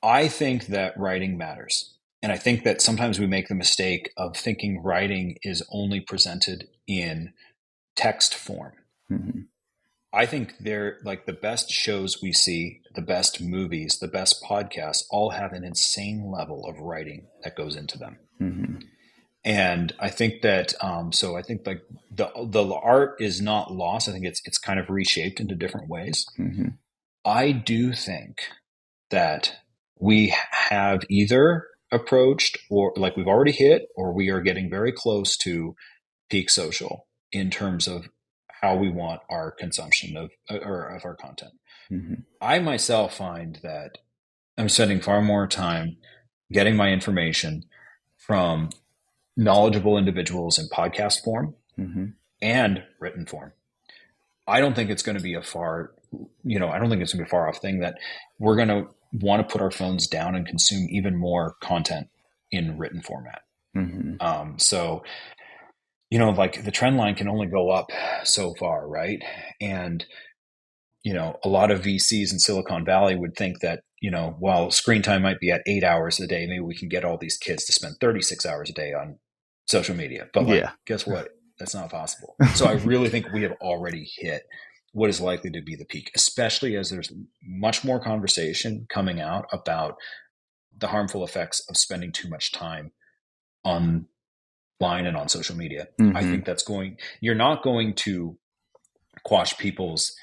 I think that writing matters. And I think that sometimes we make the mistake of thinking writing is only presented in text form. Mm-hmm. I think they're like the best shows we see, the best movies, the best podcasts all have an insane level of writing that goes into them. Mm-hmm. And I think that so I think like the art is not lost. I think it's kind of reshaped into different ways. Mm-hmm. I do think that we have either approached or like we've already hit or we are getting very close to peak social in terms of how we want our consumption of our content. Mm-hmm. I myself find that I'm spending far more time getting my information from knowledgeable individuals in podcast form Mm-hmm. and written form. I don't think it's going to be I don't think it's going to be a far off thing that we're going to want to put our phones down and consume even more content in written format. Mm-hmm. So, like the trend line can only go up so far, right? And, a lot of VCs in Silicon Valley would think that, while screen time might be at 8 hours a day, maybe we can get all these kids to spend 36 hours a day on social media. But like, Yeah. guess what? That's not possible. So I really think we have already hit what is likely to be the peak, especially as there's much more conversation coming out about the harmful effects of spending too much time online and on social media. I Mm-hmm. think you're not going to quash people's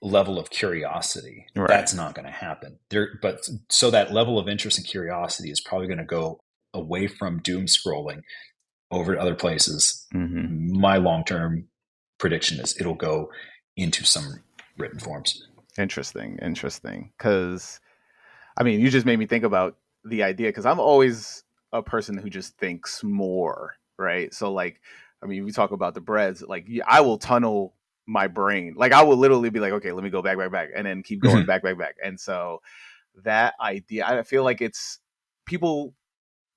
level of curiosity. Right. That's not going to happen. But so that level of interest and curiosity is probably going to go away from doom scrolling over to other places. Mm-hmm. My long-term prediction is it'll go into some written forms. Interesting. Because you just made me think about the idea, because I'm always a person who just thinks more, right? So like, we talk about the breads, like, I will tunnel my brain. Like, I will literally be like, okay, let me go back, and then keep going Mm-hmm. back. And so that idea, I feel like it's people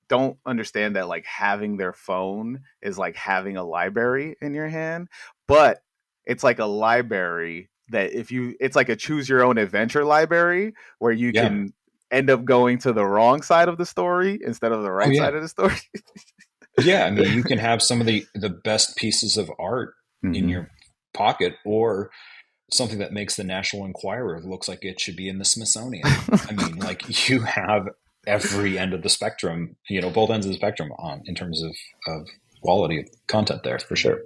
don't understand that like having their phone is like having a library in your hand, but it's like a library that it's like a choose your own adventure library where you Yeah. can end up going to the wrong side of the story instead of the Oh right side yeah. of the story. Yeah. I mean, you can have some of the best pieces of art in Mm-hmm. your pocket or something that makes the National Enquirer looks like it should be in the Smithsonian. I mean, like you have every end of the spectrum, both ends of the spectrum on in terms of quality of content there for sure.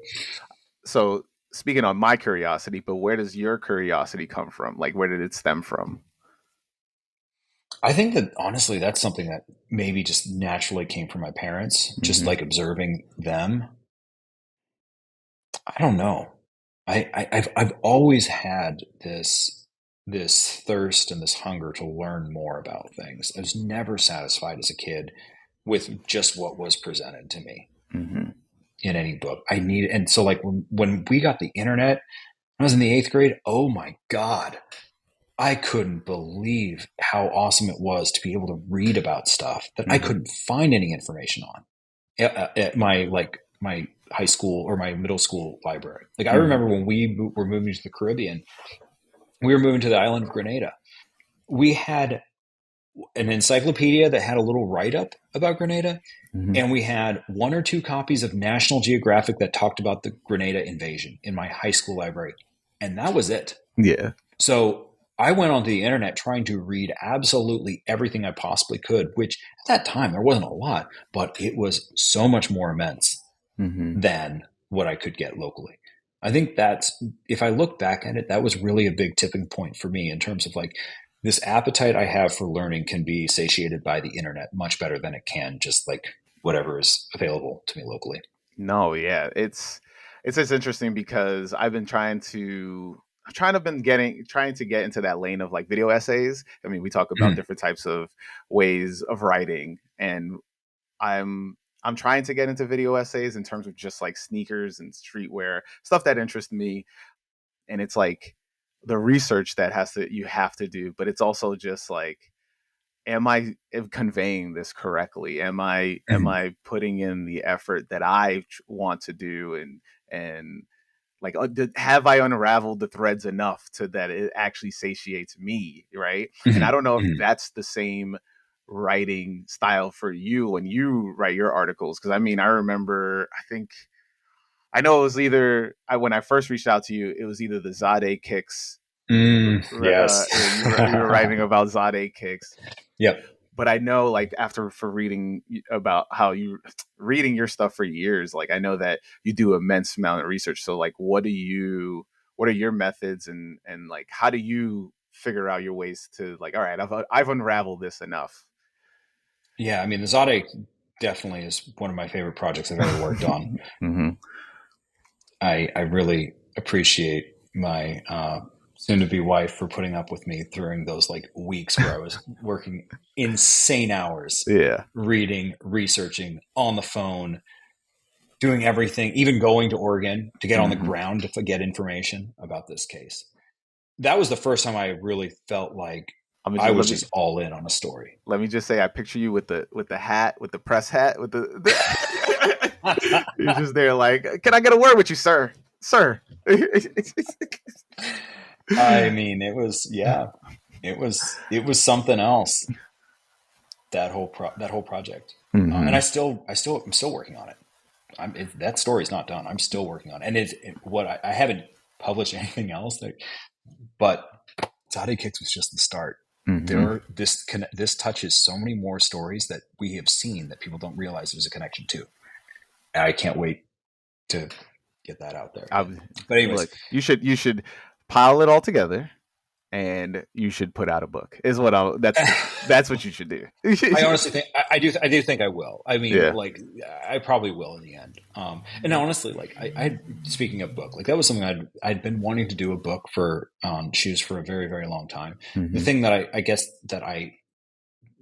So speaking on my curiosity, but where does your curiosity come from? Like, where did it stem from? I think that honestly, that's something that maybe just naturally came from my parents, just Mm-hmm. like observing them. I don't know. I've always had this thirst and this hunger to learn more about things. I was never satisfied as a kid with just what was presented to me Mm-hmm. in any book. And so like when we got the internet, when I was in the eighth grade, oh my God, I couldn't believe how awesome it was to be able to read about stuff that I Mm-hmm. couldn't find any information on at my high school or my middle school library. Like I Mm-hmm. remember when we were moving to the Caribbean, we were moving to the island of Grenada. We had an encyclopedia that had a little write up about Grenada, Mm-hmm. and we had one or two copies of National Geographic that talked about the Grenada invasion in my high school library, and that was it. Yeah. So I went onto the internet trying to read absolutely everything I possibly could, which at that time there wasn't a lot, but it was so much more immense Mm-hmm. than what I could get locally. I think that's, if I look back at it, that was really a big tipping point for me in terms of like this appetite I have for learning can be satiated by the internet much better than it can just like whatever is available to me locally. No, yeah, it's just interesting because I've trying to been getting trying to get into that lane of like video essays. I mean, we talk about Mhm. different types of ways of writing, and I'm I'm trying to get into video essays in terms of just like sneakers and streetwear stuff that interests me. And it's like the research that has to you have to do, but it's also just like, am I conveying this correctly? Mhm. Am I putting in the effort that I want to do, and like, have I unraveled the threads enough to that it actually satiates me, right? And I Mhm. don't know if Mhm. that's the same writing style for you when you write your articles, because I mean, I remember, I know it was either when I first reached out to you, it was either the Zade kicks. Yes. You were writing about Zade kicks, Yep. but I know, like, after for reading about how you reading your stuff for years, like I know that you do immense amount of research. So like, what are your methods, and like, how do you figure out your ways to like, all right, I've unraveled this enough. Yeah, I mean, the Zade definitely is one of my favorite projects I've ever worked on. Mm-hmm. I really appreciate my soon to be wife for putting up with me during those like weeks where I was working insane hours, Yeah. reading, researching on the phone, doing everything, even going to Oregon to get on the Mm-hmm. ground to get information about this case. That was the first time I really felt like I'm gonna I just was just all in on a story. let me just say, I picture you with the hat, with the press hat, with the you're just there like, can I get a word with you, sir? Sir. I mean, yeah, it was something else. That whole project, and Mm-hmm. I'm still working on it. That story's not done. I'm still working on it, and I haven't published anything else, but Zade Kicks was just the start. Mm-hmm. This touches so many more stories that we have seen that people don't realize there's a connection to. And I can't wait to get that out there. But anyways, Look, you should pile it all together, and you should put out a book. Is what I that's what you should do. I honestly think I do think I will. I mean, Yeah. like I probably will in the end. And honestly, like speaking of book, like that was something I'd been wanting to do a book for shoes for a very very long time. The Mm-hmm. thing that I guess that I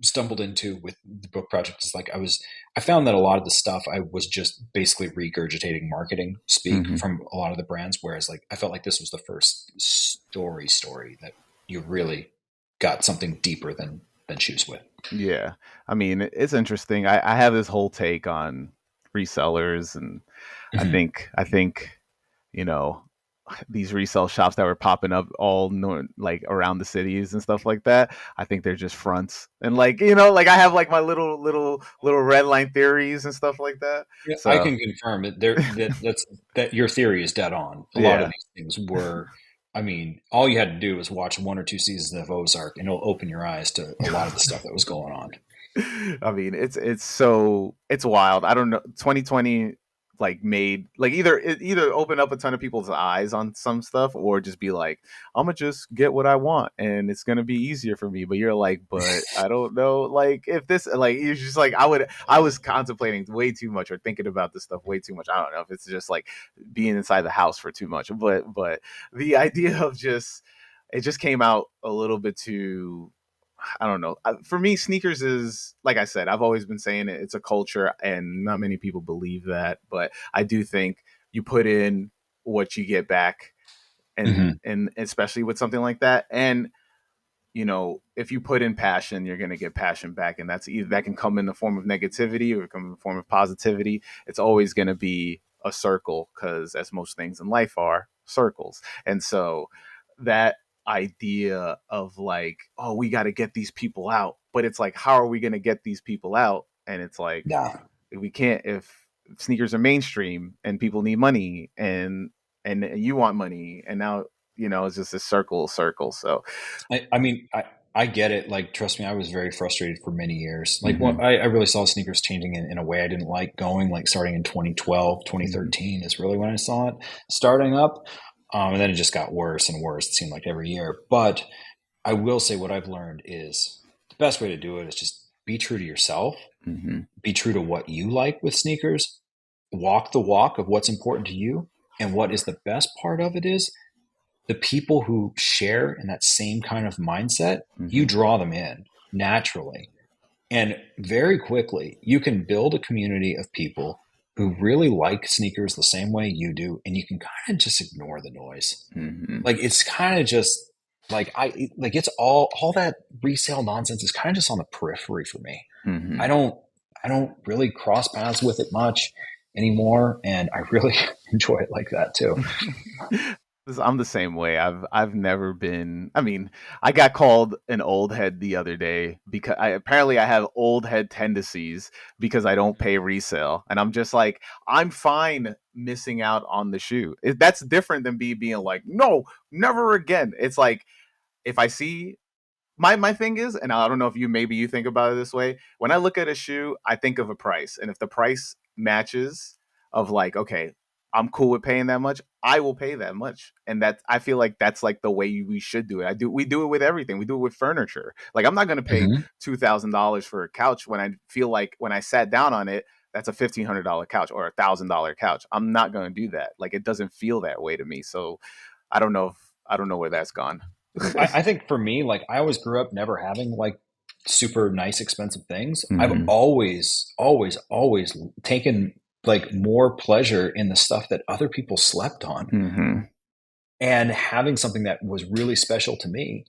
stumbled into with the book project is like I found that a lot of the stuff I was just basically regurgitating marketing speak Mm-hmm. from a lot of the brands, whereas like I felt like this was the first story that you really got something deeper than shoes with. Yeah. I mean, it's interesting. I have this whole take on resellers, and Mhm. I think, you know, these resale shops that were popping up like around the cities and stuff like that. I think they're just fronts, and like, like I have like my little red line theories and stuff like that. Yeah, I So can confirm that that your theory is dead on. A lot of yeah. these things were. I mean, all you had to do was watch 1 or 2 seasons of Ozark, and it'll open your eyes to a lot of the stuff that was going on. I mean, it's wild. I don't know. 2020 like made like either open up a ton of people's eyes on some stuff or just be like, I'm gonna just get what I want and it's gonna be easier for me. But you're like, but I don't know. Like if this like you're just like I was contemplating way too much or thinking about this stuff way too much. I don't know if it's just like being inside the house for too much. But the idea of just it just came out a little bit too I don't know. For me, sneakers is like I said. I've always been saying it. It's a culture, and not many people believe that. But I do think you put in what you get back, Hmm. and especially with something like that. And if you put in passion, you're going to get passion back, and that's either that can come in the form of negativity or come in the form of positivity. It's always going to be a circle because, as most things in life are, circles. And so that idea of like, oh, we got to get these people out, but it's like, how are we going to get these people out? And it's like, Yeah. we can't if sneakers are mainstream and people need money and you want money, and now it's just a circle. So. I mean, I get it. Like, trust me, I was very frustrated for many years. Like, Mm-hmm. I really saw sneakers changing in a way I didn't like going, like starting in 2012, Mm-hmm. 2013 is really when I saw it starting up. And then it just got worse and worse. It seemed like every year. But I will say what I've learned is the best way to do it is just be true to yourself, Mm-hmm. be true to what you like with sneakers, walk the walk of what's important to you. And what is the best part of it is the people who share in that same kind of mindset, you Mm-hmm. draw them in naturally. And very quickly, you can build a community of people who really like sneakers the same way you do. And you can kind of just ignore the noise. Mm-hmm. Like, it's kind of just like it's all that resale nonsense is kind of just on the periphery for me. I Mm-hmm. don't, I don't really cross paths with it much anymore. And I really enjoy it like that too. I'm the same way. I've never been. I mean, I got called an old head the other day because apparently I have old head tendencies because I don't pay resale, and I'm just like I'm fine missing out on the shoe. That's different than being like no, never again. It's like if I see my thing is, and I don't know if you think about it this way. When I look at a shoe, I think of a price, and if the price matches, of like, okay, I'm cool with paying that much, I will pay that much, and that I feel like that's like the way we should do it. We do it with everything. We do it with furniture. Like I'm not gonna pay Hmm. $2,000 for a couch when I feel like when I sat down on it. That's a $1,500 couch or $1,000 couch. I'm not going to do that. Like it doesn't feel that way to me. So I don't know where that's gone. I think for me, like I always grew up never having like super nice, expensive things. I've Mm-hmm. always taken like more pleasure in the stuff that other people slept on Mm-hmm. and having something that was really special to me.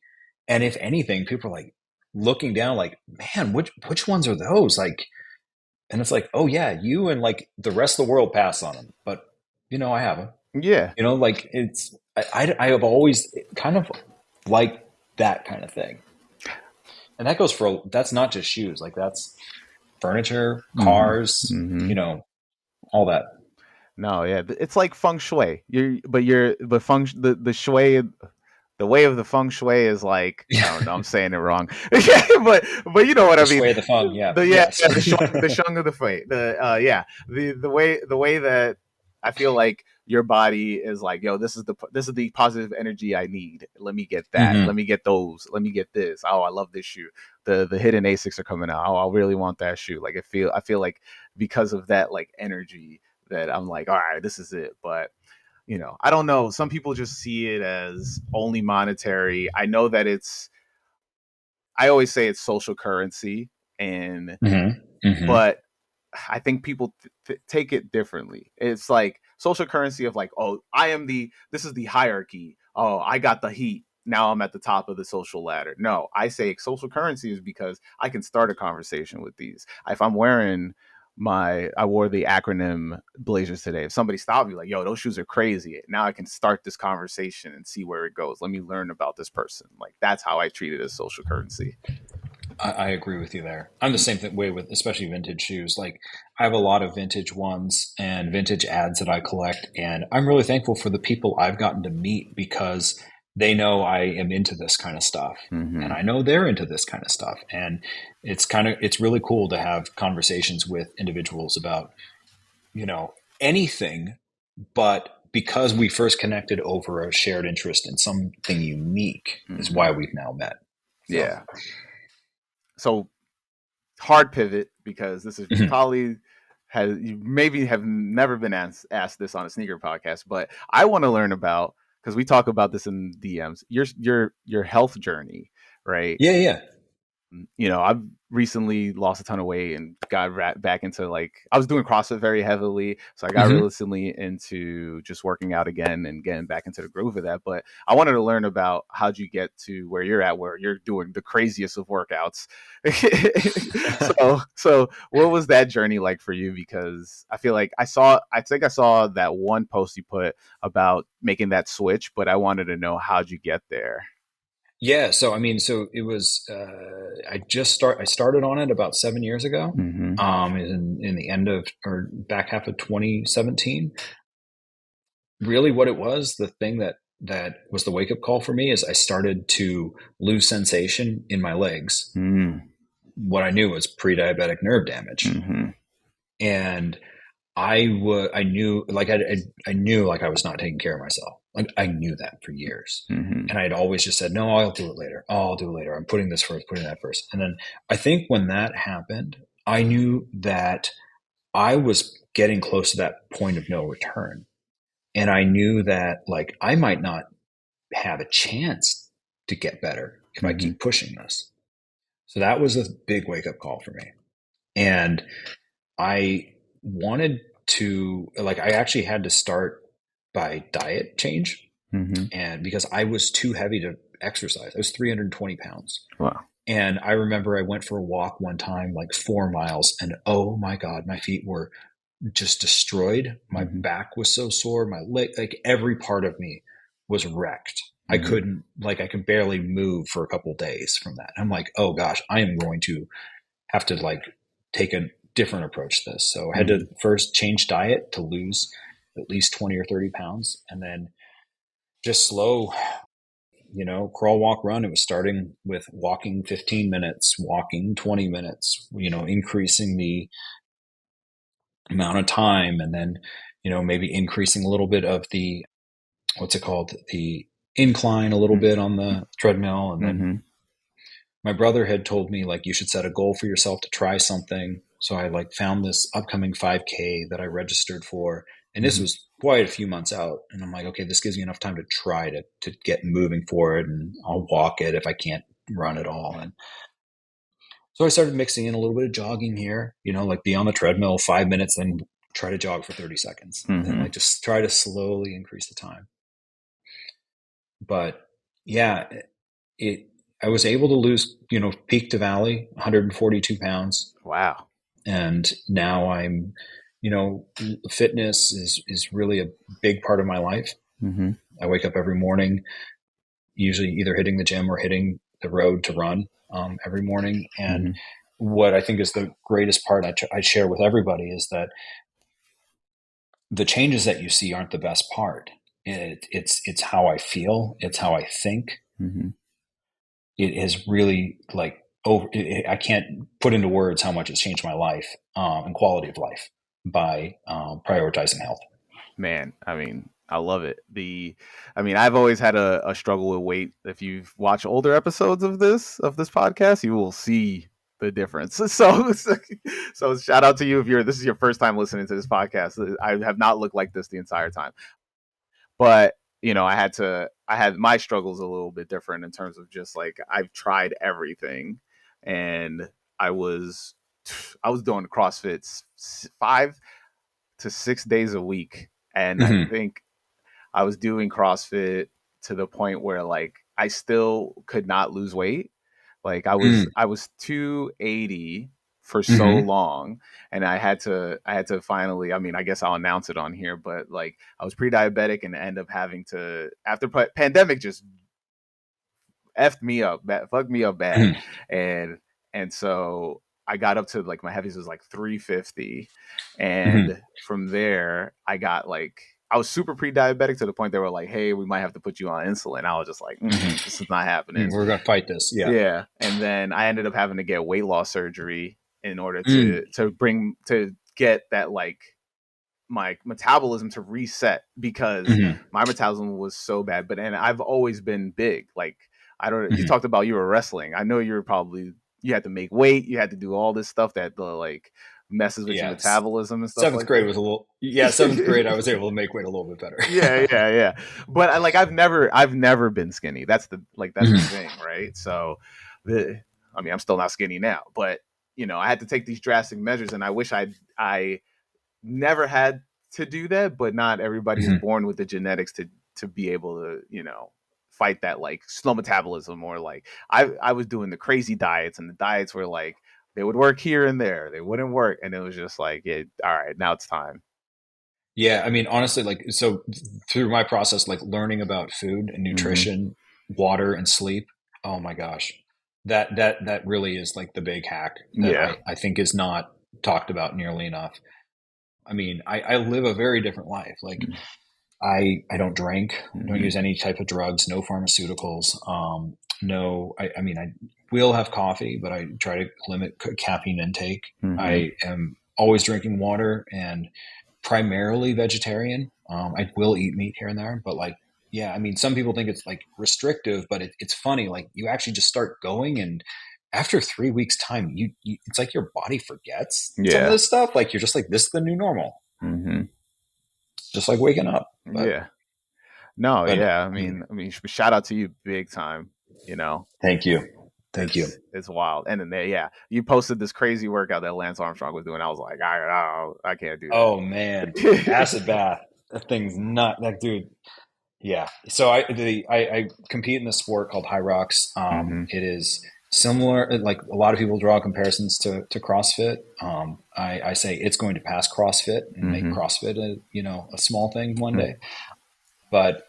And if anything, people are like looking down, like, man, which ones are those? Like, and it's like, oh yeah, you and like the rest of the world pass on them, but I have them. Yeah. Like I have always kind of liked that kind of thing. And that goes for that's not just shoes, like that's furniture, Mm-hmm. cars, Mm-hmm. all that. No, yeah, it's like feng shui. But the shui, the way of the feng shui is like I don't know. I'm saying it wrong, but you know what I The mean. sway of the fung, yeah, yes. Yeah, the shung of the fei. The way that I feel like your body is like, yo, this is the positive energy I need. Let me get that. Let Hmm. me get those. Let me get this. Oh, I love this shoe. The hidden Asics are coming out. Oh, I really want that shoe. Like I feel like because of that like energy that I'm like, all right, this is it. But I don't know. Some people just see it as only monetary. I know that I always say it's social currency, and Hmm. Hmm. but I think people take it differently. It's like social currency of like, oh, this is the hierarchy. Oh, I got the heat. Now I'm at the top of the social ladder. No, I say social currency is because I can start a conversation with these. If I'm wearing I wore the acronym Blazers today. If somebody stopped me like, yo, those shoes are crazy. Now I can start this conversation and see where it goes. Let me learn about this person. Like that's how I treat it as social currency. I agree with you there. I'm the same way with especially vintage shoes. Like I have a lot of vintage ones and vintage ads that I collect, and I'm really thankful for the people I've gotten to meet because they know I am into this kind of stuff, and Mm-hmm. I know they're into this kind of stuff. And it's really cool to have conversations with individuals about, anything, but because we first connected over a shared interest in something unique is Mm-hmm. why we've now met. So, Yeah. So hard pivot because this is mhm. probably has you maybe have never been asked this on a sneaker podcast, but I want to learn about because we talk about this in DMs. Your health journey, right? Yeah, yeah. I've recently lost a ton of weight and got back into like I was doing CrossFit very heavily, so I got Hmm. recently into just working out again and getting back into the groove of that. But I wanted to learn about how'd you get to where you're at, where you're doing the craziest of workouts. So what was that journey like for you? Because I feel like I think I saw that one post you put about making that switch, but I wanted to know how'd you get there. Yeah, so I mean, so it was. I started on it about 7 years ago, Mm-hmm. in the end of or back half of 2017. Really, what it was, the thing that was the wake up call for me is I started to lose sensation in my legs. Mm-hmm. What I knew was pre-diabetic nerve damage, Mm-hmm. and I knew I knew like I was not taking care of myself. Like I knew that for years. Mm-hmm. And I'd always just said, no, I'll do it later. Oh, I'll do it later. I'm putting this first, putting that first. And then I think when that happened, I knew that I was getting close to that point of no return. And I knew that like I might not have a chance to get better if I Mm-hmm. keep pushing this. So that was a big wake up call for me. And I wanted to, like, I actually had to start by diet change. Mm-hmm. And because I was too heavy to exercise, I was 320 pounds. Wow. And I remember I went for a walk one time, like 4 miles, and oh my God, my feet were just destroyed. My Mm-hmm. back was so sore. My leg, like every part of me was wrecked. I Mm-hmm. couldn't, like, I could barely move for a couple of days from that. I'm like, oh gosh, I am going to have to like take a different approach to this. So I had Mm-hmm. to first change diet to lose at least 20 or 30 pounds, and then just slow, crawl, walk, run. It was starting with walking 15 minutes, walking 20 minutes, increasing the amount of time, and then, maybe increasing a little bit of the, what's it called? The incline a little bit on the treadmill. And then Mm-hmm. my brother had told me like, you should set a goal for yourself to try something. So I like found this upcoming 5K that I registered for. And this Mm-hmm. was quite a few months out. And I'm like, okay, this gives me enough time to try to get moving for it. And I'll walk it if I can't run at all. And so I started mixing in a little bit of jogging here, like be on the treadmill 5 minutes, then try to jog for 30 seconds. And Mm-hmm. like just try to slowly increase the time. But yeah, it I was able to lose, peak to valley, 142 pounds. Wow. And now I'm, fitness is really a big part of my life. Mm-hmm. I wake up every morning, usually either hitting the gym or hitting the road to run every morning. And Mm-hmm. what I think is the greatest part I share with everybody is that the changes that you see aren't the best part. It's how I feel. It's how I think. Mm-hmm. It has really like I can't put into words how much it's changed my life and quality of life by prioritizing health. Man, I mean, I love it. I've always had a struggle with weight. If you've watched older episodes of this podcast, you will see the difference. So shout out to you if this is your first time listening to this podcast. I have not looked like this the entire time. But I had my struggles a little bit different in terms of just like I've tried everything, and I was I was doing CrossFit 5 to 6 days a week, and I Mm-hmm. think I was doing CrossFit to the point where like I still could not lose weight. Like I was 280 for so Mm-hmm. long, and I had to finally, I guess I'll announce it on here, but like I was pre-diabetic and end up having to, after pandemic just effed me up, fucked me up bad. Mm-hmm. And so I got up to like my heaviest was like 350, Mm-hmm. and from there I got like I was super pre-diabetic to the point they were like, "Hey, we might have to put you on insulin." I was just like, "This is not happening." We're gonna fight this. Yeah. Yeah, and then I ended up having to get weight loss surgery in order Mm. to get that like my metabolism to reset because Mm-hmm. my metabolism was so bad. But and I've always been big. Like I don't. You Mm-hmm. talked about you were wrestling. I know you had to make weight. You had to do all this stuff that like messes with your Yeah. metabolism and stuff Seventh like grade that. was a little. Yeah, seventh grade, I was able to make weight a little bit better. Yeah. But I've never been skinny. That's the Mhm. thing, right? So, I mean, I'm still not skinny now, but I had to take these drastic measures, and I wish I never had to do that. But not everybody is Mhm. born with the genetics to be able to fight that like slow metabolism or like I was doing the crazy diets, and the diets were like they would work here and there, they wouldn't work, and it was just like, yeah, all right, now it's time. Yeah, I mean, honestly, like, so through my process, like learning about food and Hmm. nutrition, water and sleep, oh my gosh, that really is like the big hack that Yeah. I think is not talked about nearly enough. I mean, I live a very different life. Like, I don't drink, I don't Hmm. use any type of drugs, no pharmaceuticals. No, I mean, I will have coffee, but I try to limit caffeine intake. Hmm. I am always drinking water and primarily vegetarian. I will eat meat here and there, but like, yeah, I mean, some people think it's like restrictive, but it's funny. Like, you actually just start going, and after 3 weeks time, it's like your body forgets some of Yeah. this stuff. Like, you're just like, this is the new normal. Hmm. It's just like waking up. Yeah. No, But yeah. I yeah, mean, shout out to you big time. You know, thank you. Thank you. it's wild. And then yeah, you posted this crazy workout that Lance Armstrong was doing. I was like, I can't do Oh man, that. acid bath. That thing's not that dude. Yeah. So I compete in this sport called high rocks. Hmm. It is similar. Like, a lot of people draw comparisons to CrossFit. I say it's going to pass CrossFit and make Hmm. CrossFit a small thing one day. But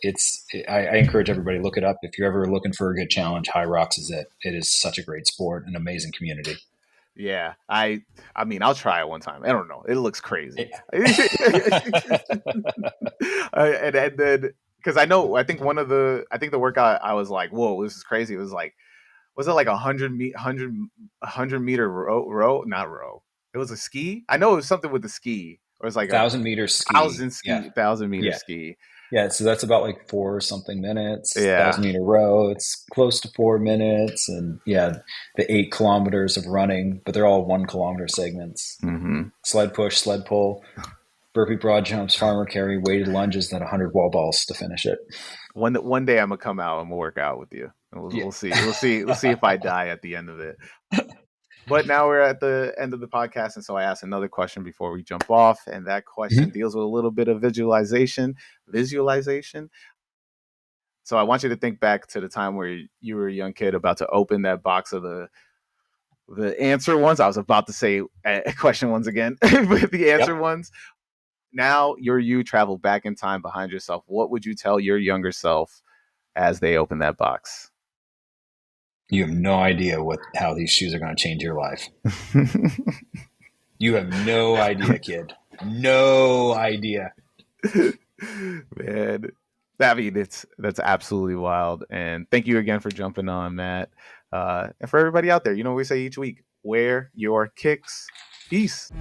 I encourage everybody to look it up. If you're ever looking for a good challenge, high rocks is it. It is such a great sport, an amazing community. Yeah, I mean, I'll try it one time. I don't know. It looks crazy. It- And then because I think I think the workout I was like, whoa, this is crazy. It was it like 100 meter row, not row. It was a ski. I know it was something with the ski. Or it was like a 1,000 meter ski. Yeah. 1,000 meter Yeah. ski. Yeah, so that's about like four something minutes. Yeah. 1,000 meter row, it's close to 4 minutes, and yeah, the 8 kilometers of running, but they're all 1 kilometer segments. Hmm. Sled push, sled pull, burpee broad jumps, farmer carry, weighted lunges, then 100 wall balls to finish it. One day I'm gonna come out and we'll work out with you. Yeah. We'll see. We'll see if I die at the end of it. But now we're at the end of the podcast, and so I asked another question before we jump off, and that question Mhm. deals with a little bit of visualization. Visualization. So I want you to think back to the time where you were a young kid about to open that box of the answer ones. I was about to say question ones again, but the answer Yep. ones. Now you travel back in time behind yourself. What would you tell your younger self as they open that box? You have no idea how these shoes are going to change your life. You have no idea, kid. No idea. Man, I mean, that's absolutely wild. And thank you again for jumping on, Matt. And for everybody out there, we say each week, wear your kicks. Peace.